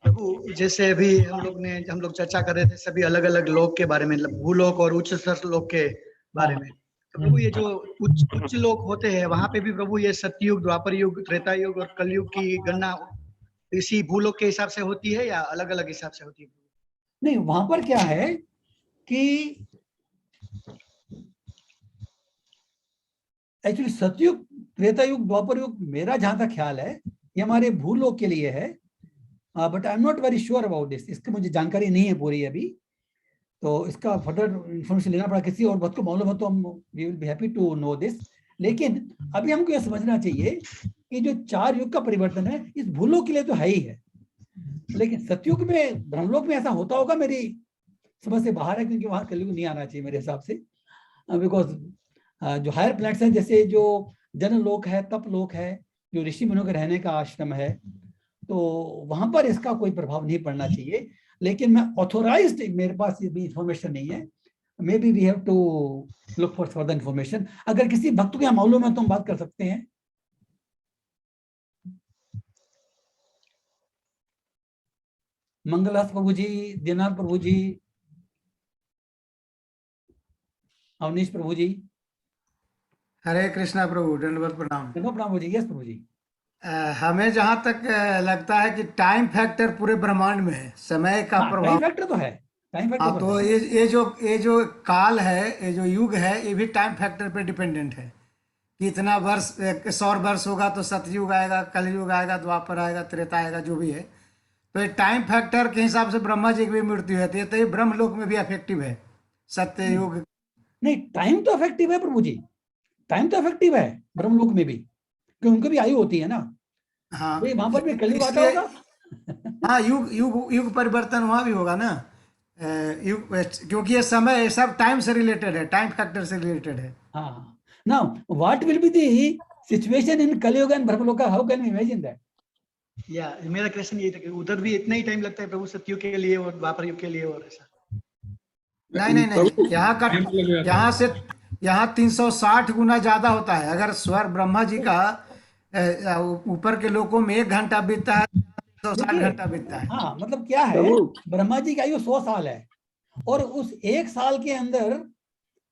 प्रभु जैसे अभी हम लोग चर्चा कर रहे थे सभी अलग अलग लोक के बारे में, भूलोक और उच्च लोक के बारे में। तो प्रभु ये जो उच्च लोक होते हैं वहां पे भी प्रभु ये सतयुग, द्वापर युग, त्रेता युग और कलयुग की गणना इसी भूलोक के हिसाब से होती है या अलग अलग हिसाब से होती है? नहीं, वहां पर क्या है कि एक्चुअली सतयुग, त्रेता युग, द्वापर युग, मेरा जहां तक ख्याल है ये हमारे भूलोक के लिए है, but I am not very sure about this. इसकी मुझे जानकारी नहीं है पूरी अभी, तो इसका फर्दर इंफॉर्मेशन लेना पड़ा। किसी और बात को मालूम है तो हम we will be happy to know this. लेकिन अभी हमको यह समझना चाहिए कि जो 4 युग का परिवर्तन है इस भूलोक के लिए तो है ही है, लेकिन सतयुग में, ब्रह्मलोक में ऐसा होता होगा मेरी समझ से बाहर है, क्योंकि वहां कलयुग नहीं आना चाहिए मेरे हिसाब से। बिकॉज जो हायर प्लैनेट्स हैं, जैसे जो जन लोक है, तप लोक है, जो ऋषि मुनियों के रहने का आश्रम है, तो वहां पर इसका कोई प्रभाव नहीं पड़ना चाहिए। लेकिन मैं ऑथोराइज्ड, मेरे पास ये भी इंफॉर्मेशन नहीं है। Maybe we have to look for further information. अगर किसी भक्त को यहाँ मालूम है तो हम बात कर सकते हैं। मंगलदास प्रभु जी, दीनानाथ प्रभु जी, अवनीश प्रभु जी। हरे कृष्णा प्रभु, दंडवत प्रणाम। प्रभु जी। यस प्रभु जी। हमें जहाँ तक लगता है कि टाइम फैक्टर पूरे ब्रह्मांड में है, समय का प्रभाव। टाइम फैक्टर तो है, टाइम फैक्टर हाँ, तो ये जो काल है, ये जो युग है, ये भी टाइम फैक्टर पे डिपेंडेंट है कि इतना वर्ष, 100 वर्ष होगा तो सतयुग आएगा, कलयुग आएगा, द्वापर आएगा, त्रेता आएगा, जो भी है। तो ये टाइम फैक्टर के हिसाब से ब्रह्मा जी की भी मृत्यु है, तो ये ब्रह्मलोक में भी इफेक्टिव है। सत्य युग नहीं, टाइम तो इफेक्टिव है प्रभु जी, टाइम तो इफेक्टिव है ब्रह्मलोक में भी, क्योंकि उनकी भी आयु होती है ना। हाँ, तो वहां पर भी कलयुग आता होगा। हाँ, युग परिवर्तन वहां भी होगा ना, क्योंकि ये समय, ये सब टाइम से रिलेटेड है, टाइम फैक्टर से रिलेटेड है। हाँ, now what will be the situation in Kaliyuga and Brahmaloka, how can we imagine that? या मेरा क्वेश्चन ये था कि उधर भी इतना ही टाइम लगता है प्रभु सतयुग के लिए और द्वापर युग के लिए, और ऐसा? नहीं, यहाँ 360 गुना ज्यादा होता है। अगर स्वर ब्रह्मा जी का ऊपर के लोकों में 1 घंटा बीतता है, 160 देखिए, घंटा बीतता है। हाँ मतलब क्या है, प्रभु ब्रह्मा जी की आयु 100 साल है, और उस एक साल के अंदर,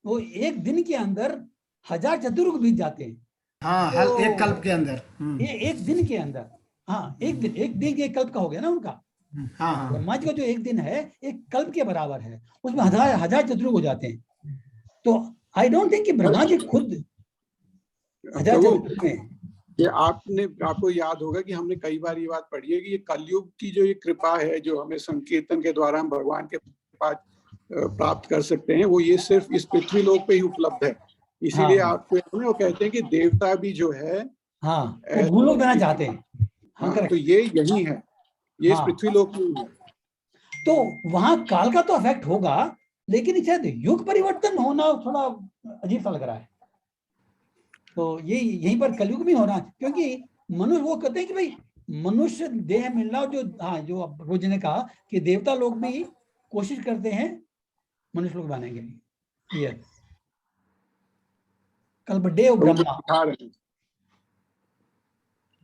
वो एक दिन के अंदर 1000 चतुर्युग बीत जाते हैं। हाँ, तो एक कल्प के अंदर। ये एक दिन के अंदर, हाँ एक दिन के कल्प का हो गया ना उनका। हाँ हाँ। ब्रह्मा जी का जो एक दिन है एक कल्प के बराबर है, उसमें 1000 चतुर्युग हो जाते हैं। तो आई डोंट थिंक कि ब्रह्मा जी खुद 1000 प्रभु, चतुर्युग में। ये आपको याद होगा कि हमने कई बार ये बात पढ़ी है कि ये कलयुग की जो ये कृपा है, जो हमें संकीर्तन के द्वारा हम भगवान के पास प्राप्त कर सकते हैं, वो ये सिर्फ इस पृथ्वी लोक पे ही उपलब्ध है। इसीलिए हाँ आपको वो कहते हैं कि देवता भी जो है हाँ, वो भूलोक देना चाहते हैं। हाँ हाँ, तो करेक्ट। ये यही है, ये इस हाँ, पृथ्वी लोक में ही है। तो वहां काल का तो अफेक्ट होगा, लेकिन शायद युग परिवर्तन होना थोड़ा अजीब सा लग रहा है। तो ये यहीं पर कलयुग में होना, क्योंकि मनुष्य वो कहते हैं कि भाई मनुष्य देह मिलना, जो हाँ जो रोज जी ने कहा कि देवता लोग भी कोशिश करते हैं मनुष्य लोग बनाने के लिए। यस, कल्पदेव तो वो ब्रह्मा। दिखा रहे हैं।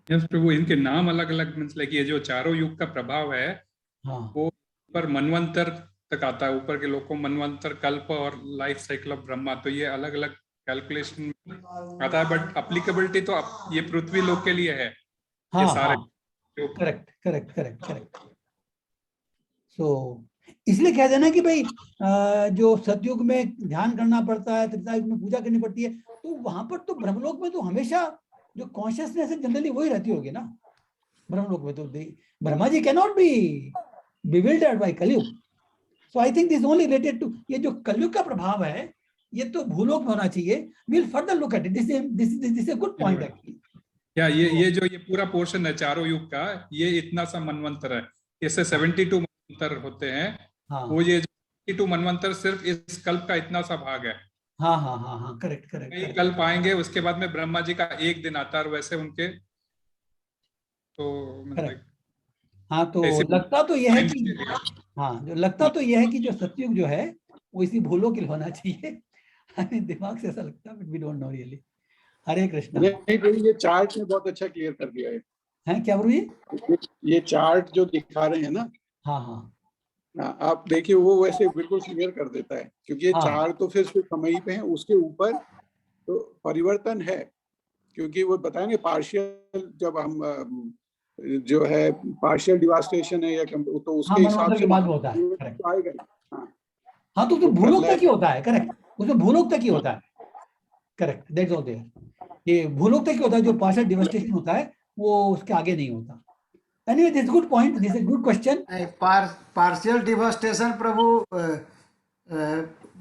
यस प्रभु, इनके नाम अलग अलग मीन्स लाइक ये जो चारों युग का प्रभाव है हाँ वो ऊपर मनवंतर तक आता है, ऊपर के लोग को मनवंतर, कल्प और लाइफ साइकिल ऑफ ब्रह्मा, तो ये अलग अलग कैलकुलेशन आता है, बट अप्लीकेबिलिटी तो ये पृथ्वी लोक के लिए है, ये हाँ सारे हाँ, करेक्ट करेक्ट करेक्ट करेक्ट। सो इसलिए कह देना कि भाई जो सतयुग में ध्यान करना पड़ता है, त्रेता युग में पूजा करनी पड़ती है, तो वहां पर तो ब्रह्मलोक में तो हमेशा जो कॉन्शियसनेस है जनरली वही रहती होगी ना। ब्रह्मलोक में तो Brahma ji can not be bewildered by Kaliyuga. So I think this only related to ये जो कलयुग का प्रभाव है, ये तो भूलोक में होना चाहिए। Will further look at it, this is a good point actually. क्या ये जो ये पूरा पोर्शन है चारों युग का, ये इतना सा मनवंतर है, इससे 72 मनवंतर होते हैं, हाँ वो ये 72 मनवंतर सिर्फ इस कल्प का इतना सा भाग है। हाँ हाँ हाँ हाँ, करेक्ट करेक्ट कई करेक्ट। कल्प आएंगे, उसके बाद में ब्रह्मा जी का एक दिन आता है, और वैसे उनके तो करेक्ट। हाँ तो ऐसे लगता तो यह है टाइम कि, पीरियड। हाँ जो लगता तो यह है कि जो सतयुग जो है वो इसी भूलों के लिए होना चाहिए। हमें दिमाग से ऐसा लगता है, but we don't know really. Hare Krishna. नहीं तो ये चार्ट ने बहुत अच्छा क्लियर कर दिया है। हैं क्या बोल रही है? ये चार्ट जो दिखा रहे हैं ना, हाँ हाँ हाँ, आप देखिए वो वैसे बिल्कुल क्लियर कर देता है, क्योंकि ये हाँ चार तो फिर समय पे हैं, उसके ऊपर तो परिवर्तन है, क्योंकि वो बताएंगे पार्शियल, जब हम जो है पार्शियल डिवास्टेशन है या तो हाँ, उसके हिसाब मनवंतर से के बाद में होता है, करेक्ट। तो आएगा ही। हाँ, हाँ तो उसमें तो भूलोक प्रलय तक ही होता है, करेक्ट, उसमें भूलोक तक ही होता है, करेक्ट, दैट्स ऑल देयर। ये भूलोक तक ही होता है, जो पार्शियल डिवास्टेशन होता है वो उसके आगे नहीं होता। Anyway, this good point, this is good question. Partial devastation प्रभु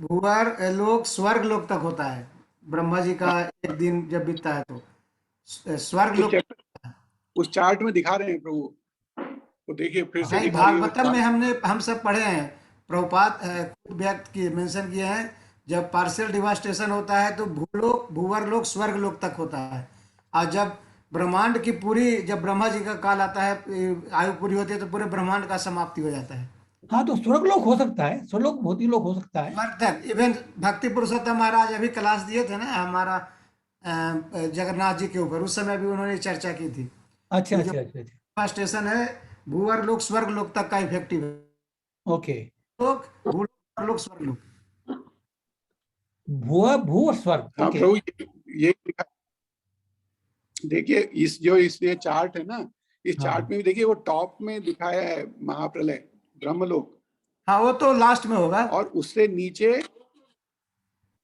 भूवर लोक स्वर्ग लोक तक होता है। ब्रह्मा जी का एक दिन जब बीतता है तो स्वर्ग लोक। उस चार्ट में दिखा रहे हैं प्रभु, तो देखिए फिर से नहीं, दिखा दिए भागवतम में हम सब पढ़े हैं, प्रभुपाद व्यक्त किए, मेंशन किए हैं, जब पार्शियल डिवास्टेशन होता है तो भूलोक, भूवर लोक, स्वर्ग लोक तक होता है। और जब ब्रह्मांड की पूरी, जब ब्रह्मा जी का काल आता है, आयु पूरी होती है, तो पूरे ब्रह्मांड का समाप्ति हो जाता है। हाँ तो स्वर्गलोक हो सकता है, स्वर्गलोक भौतिक लोक हो सकता है। स्वर्ग तक, इवन भक्ति पुरुषोत्तम महाराज अभी क्लास दिए थे ना हमारा जगन्नाथ जी के ऊपर, उस समय भी उन्होंने चर्चा की थी। अच्छा ये जो अच्छा अच्छा अच्छा, डिवास्टेशन है, भूवर लोक स्वर्ग लोक तक का इफेक्टिव है। ओके। लोक, भूलोक लोक, स्वर्ग लोक। भू और स्वर्ग, हाँ ओके। प्रभु, ये देखिए इस ये चार्ट है ना, इस हाँ चार्ट में भी देखिए वो टॉप में दिखाया है महाप्रलय, ब्रह्मलोक, हाँ वो तो लास्ट में होगा। और उससे नीचे,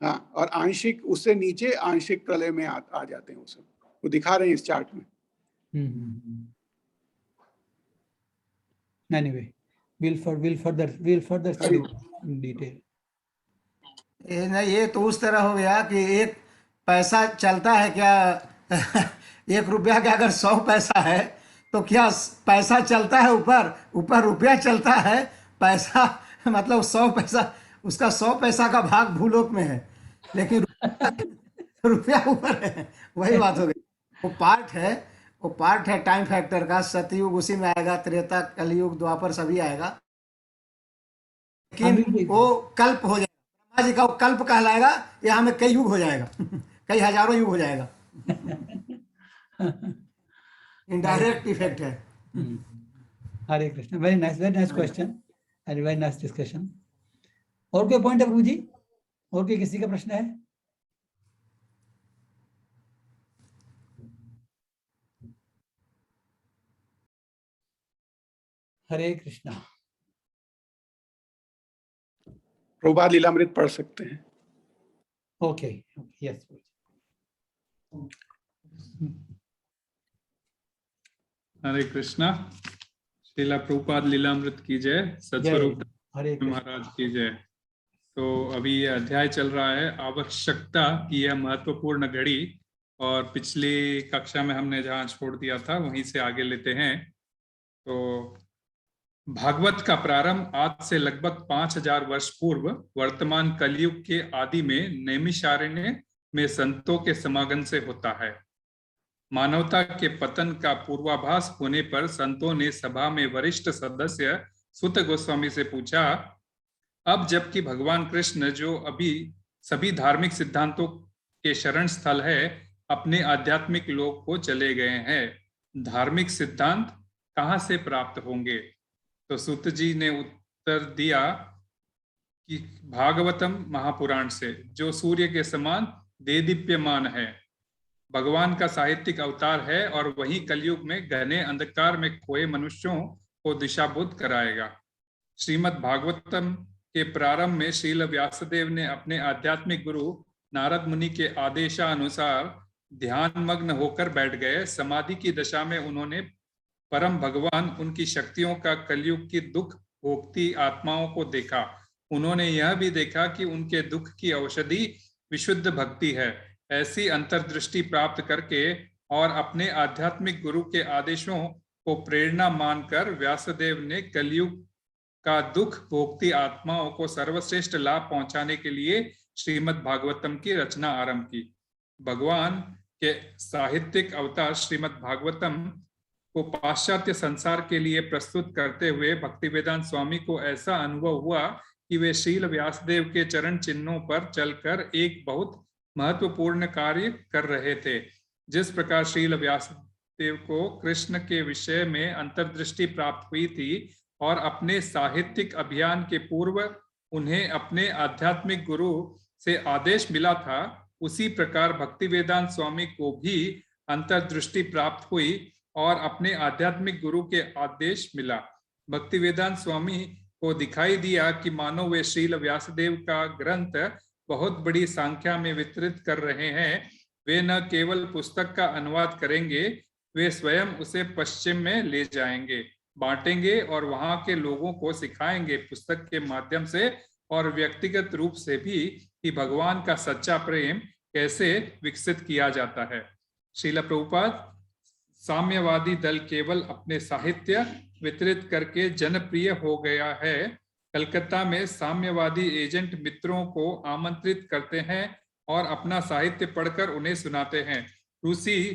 हाँ, और आंशिक, उससे नीचे आंशिक प्रलय में आ जाते हैं, वो सब वो दिखा रहे हैं इस चार्ट में। Anyway, we'll further study in detail. ये नहीं, ये तो उस तरह हो गया कि एक पैसा चलता है क्या? 1 रुपया का अगर 100 पैसा है तो क्या पैसा चलता है ऊपर, ऊपर रुपया चलता है, पैसा मतलब 100 पैसा, उसका 100 पैसा का भाग भूलोक में है, लेकिन रुपया ऊपर है। वही बात हो गई। वो पार्ट है, वो पार्ट है टाइम फैक्टर का। सतयुग उसी में आएगा, त्रेता, कलयुग, द्वापर सभी आएगा, लेकिन वो कल्प हो जाएगा। ब्रह्मा जी का वो कल्प कहलाएगा, यहाँ में कई युग हो जाएगा। कई हजारों युग हो जाएगा। इनडायरेक्ट इफेक्ट है। Hare Krishna, very nice question and very nice discussion. और कोई पॉइंट है प्रभु जी? और कोई किसी का प्रश्न है? हरे कृष्णा। प्रभुपाद लीलामृत पढ़ सकते हैं। Okay, yes. हरे कृष्णा। श्रीला प्रभुपाद लीलामृत की जय। सत्स्वरूप हरे कृष्ण। महाराज की जय। तो अभी ये अध्याय चल रहा है आवश्यकता की यह महत्वपूर्ण घड़ी, और पिछली कक्षा में हमने जहाँ छोड़ दिया था वहीं से आगे लेते हैं। तो भागवत का प्रारंभ आज से लगभग 5000 वर्ष पूर्व वर्तमान कलयुग के आदि में नैमिषारण्य में संतों के समागम से होता है। मानवता के पतन का पूर्वाभास होने पर संतों ने सभा में वरिष्ठ सदस्य सुत गोस्वामी से पूछा, अब जबकि भगवान कृष्ण जो अभी सभी धार्मिक सिद्धांतों के शरण स्थल है, अपने आध्यात्मिक लोक को चले गए हैं, धार्मिक सिद्धांत कहाँ से प्राप्त होंगे? तो सुत जी ने उत्तर दिया कि भागवतम महापुराण से, जो सूर्य के समान देदीप्यमान है, भगवान का साहित्यिक अवतार है और वही कलयुग में घने अंधकार में खोए मनुष्यों को दिशाबुद्ध कराएगा। श्रीमद् भागवतम के प्रारंभ में श्रील व्यासदेव ने अपने आध्यात्मिक गुरु नारद मुनि के आदेशानुसार ध्यान मग्न होकर बैठ गए। समाधि की दशा में उन्होंने परम भगवान, उनकी शक्तियों का कलयुग की दुख भोगती आत्माओं को देखा। उन्होंने यह भी देखा कि उनके दुख की औषधि विशुद्ध भक्ति है। ऐसी अंतर्दृष्टि प्राप्त करके और अपने आध्यात्मिक गुरु के आदेशों को प्रेरणा मानकर व्यासदेव ने कलयुग का दुख भोगती आत्माओं को सर्वश्रेष्ठ लाभ पहुंचाने के लिए श्रीमद् भागवतम की रचना आरंभ की। भगवान के साहित्यिक अवतार श्रीमद् भागवतम को पाश्चात्य संसार के लिए प्रस्तुत करते हुए भक्तिवेदांत स्वामी को ऐसा अनुभव हुआ कि वे श्रील व्यासदेव के चरण चिन्हों पर चलकर एक बहुत महत्वपूर्ण कार्य कर रहे थे। जिस प्रकार श्रील व्यासदेव को कृष्ण के विषय में अंतर्दृष्टि प्राप्त हुई थी और अपने साहित्यिक अभियान के पूर्व उन्हें अपने आध्यात्मिक गुरु से आदेश मिला था, उसी प्रकार भक्तिवेदांत स्वामी को भी अंतर्दृष्टि प्राप्त हुई और अपने आध्यात्मिक गुरु के आदेश मिला। भक्तिवेदांत स्वामी को दिखाई दिया कि मानो वे श्रील व्यासदेव का ग्रंथ बहुत बड़ी संख्या में वितरित कर रहे हैं। वे न केवल पुस्तक का अनुवाद करेंगे, वे स्वयं उसे पश्चिम में ले जाएंगे, बांटेंगे और वहां के लोगों को सिखाएंगे पुस्तक के माध्यम से और व्यक्तिगत रूप से भी कि भगवान का सच्चा प्रेम कैसे विकसित किया जाता है। श्रील प्रभुपाद साम्यवादी दल केवल अपने साहित्य वितरित करके जनप्रिय हो गया है। कलकत्ता में साम्यवादी एजेंट मित्रों को आमंत्रित करते हैं और अपना साहित्य पढ़कर उन्हें सुनाते हैं। रूसी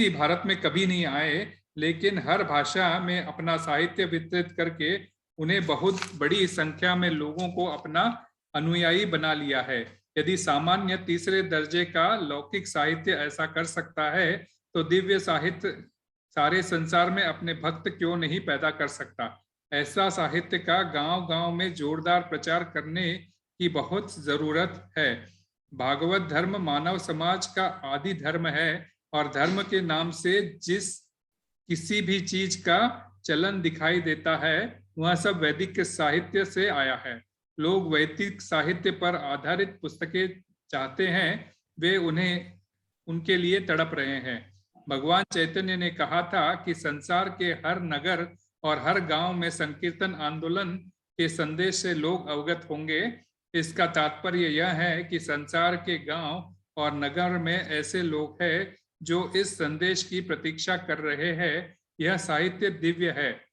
भारत में कभी नहीं आए, लेकिन हर भाषा में अपना साहित्य वितरित करके उन्हें बहुत बड़ी संख्या में लोगों को अपना अनुयायी बना लिया है। यदि सामान्य तीसरे दर्जे का लौकिक साहित्य ऐसा कर सकता है, तो दिव्य साहित्य सारे संसार में अपने भक्त क्यों नहीं पैदा कर सकता। ऐसा साहित्य का गांव-गांव में जोरदार प्रचार करने की बहुत जरूरत है। भागवत धर्म मानव समाज का आदि धर्म है और धर्म के नाम से जिस किसी भी चीज का चलन दिखाई देता है वह सब वैदिक साहित्य से आया है। लोग वैदिक साहित्य पर आधारित पुस्तकें चाहते हैं, वे उन्हें उनके लिए तड़प रहे हैं। भगवान चैतन्य ने कहा था कि संसार के हर नगर और हर गांव में संकीर्तन आंदोलन के संदेश से लोग अवगत होंगे। इसका तात्पर्य यह है कि संसार के गांव और नगर में ऐसे लोग हैं जो इस संदेश की प्रतीक्षा कर रहे हैं। यह साहित्य दिव्य है,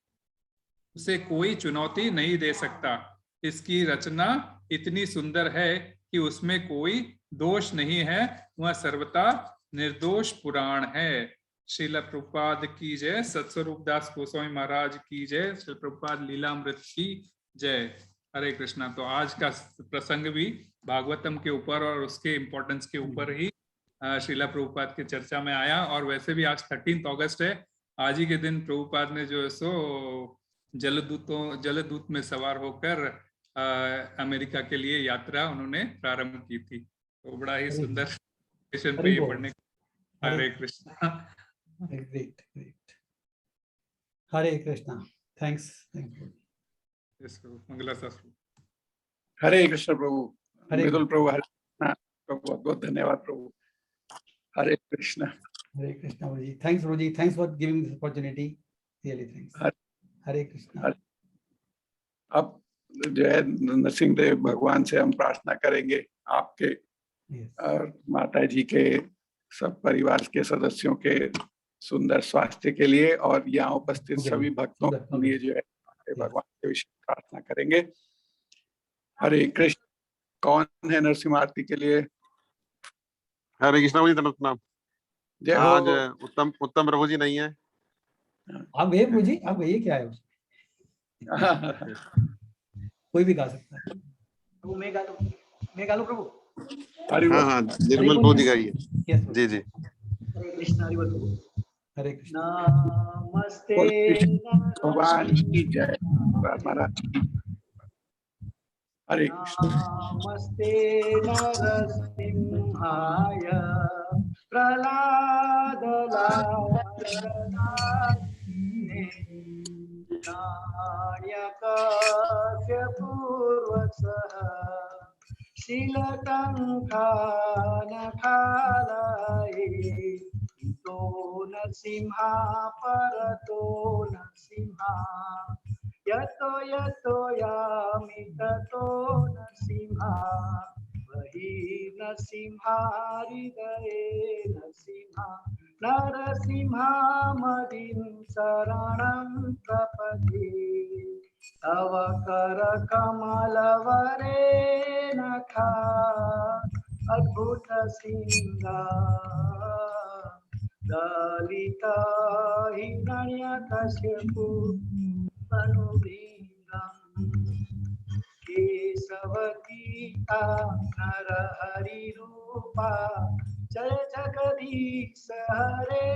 उसे कोई चुनौती नहीं दे सकता। इसकी रचना इतनी सुंदर है कि उसमें कोई दोष नहीं है, वह सर्वथा निर्दोष पुराण है। श्रील प्रभुपाद की जय। सत्स्वरूप दास गोस्वामी महाराज की जय। श्रील प्रभुपाद लीलामृत की जय। हरे कृष्णा। तो आज का प्रसंग भी भागवतम के ऊपर और उसके इम्पोर्टेंस के ऊपर ही श्रीला प्रभुपाद की चर्चा में आया। और वैसे भी आज 13 अगस्त है, आज ही के दिन प्रभुपाद ने जो है सो जलदूत में सवार होकर अमेरिका के लिए यात्रा उन्होंने प्रारंभ की थी। तो बड़ा ही सुंदर स्टेशन पे ये पढ़ने। Hare Krishna. Great great. Hare Krishna. Thanks. Mangala Shastri. Hare Krishna प्रभु। हरे मृदुल प्रभु, हरे कृष्णा प्रभु, बहुत बहुत धन्यवाद प्रभु। हरे कृष्णा। हरे कृष्णा प्रभु जी। थैंक्स प्रभु जी, thanks for giving this opportunity, really thanks. Hare Krishna. अब जो है नरसिंह देव भगवान से हम प्रार्थना करेंगे आपके और माता जी के सब परिवार के सदस्यों के सुंदर स्वास्थ्य के लिए, और यहाँ उपस्थित सभी भक्तों के लिए जो है भगवान के विषय प्रार्थना करेंगे। हरे कृष्ण। कौन है नरसिंह आरती के लिए? हरे कृष्णा जी, प्रणाम। जय हो। आज उत्तम प्रभु जी नहीं है। आप गए प्रभु जी? आप गए क्या है? कोई भी गा सकता है। प्रभु मैं गा लूं प्रभु। हाँ, निर्मल प्रभु जी गाइए। जी जी। हरे कृष्णा। हरि बोल प्रभु। हरे कृष्णा। नमस्ते भगवान की जय। महाराज की। हरे कृष्ण। नमस्ते नरसिंहाय प्रह्लादलार्कनाथिने नाण्यकस्यपूर्वसः शीलकङ्कानखालये तो नरसिंहा परतो नरसिंहा यतो यतो यामि ततो नरसिंहा वही नरसिंहा हृदये नरसिंहा नरसिंहा मदिं शरणं प्रपद्ये तव कर कमलवरे नखा अद्भुत सिंगार ललिता हिरण्यकश्यपु केशवतीता नरहरि रूपा जय जगदीश हरे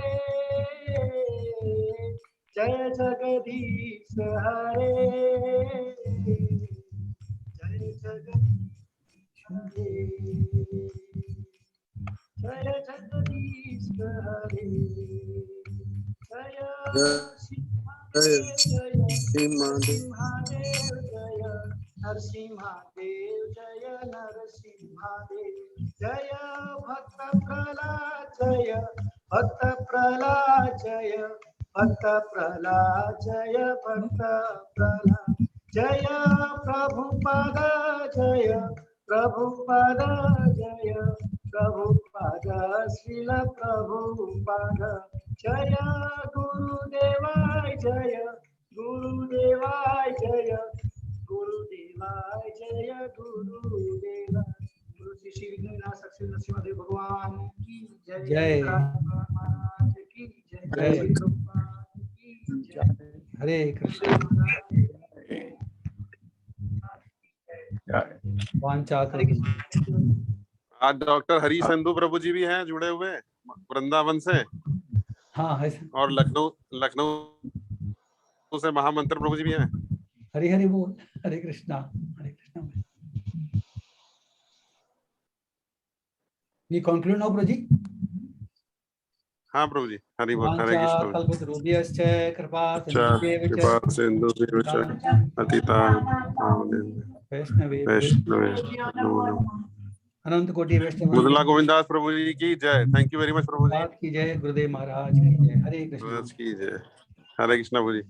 जय जगदीश हरे जय जगदीश हरे जय जगदीश हरे जय नरसिंहादेव जय नरसिंहादेव जय नरसिंहादेव जय भक्त प्रहलाद जय भक्त प्रहलाद जय भक्त प्रहलाद जय भक्त प्रहलाद जय प्रभुपाद जय प्रभुपाद जय प्रभुपाद श्रील प्रभुपाद जय गुरुदेवाय जय गुरुदेवाय जय गुरुदेवाय जय गुरुदेवाय। गुरु श्री श्री विघ्नविनाशक श्री नरसिंहदेव भगवान की जय। जय। महाराज की जय। जय। प्रभुपाद की जय। हरे कृष्ण। आज डॉक्टर हरी संधू प्रभु जी भी हैं जुड़े हुए वृंदावन से। हाँ है। और लखनऊ से महामंत्र प्रभु जी भी हैं। हरि हरि बोल। हरे Krishna. Hare Krishna. We conclude now, प्रभु जी। हाँ प्रभु जी, हरि बोल। हरे कृष्ण। कल्पतरुभ्यश्च कृपा सिंधुभ्यश्च वैष्णवे अनंत कोटि वैष्णव मुदला गोविंदास प्रभु जी की जय। थैंक यू वेरी मच प्रभु जी की जय। गुरुदेव महाराज की जय। हरे कृष्ण की जय। हरे कृष्ण प्रभु जी।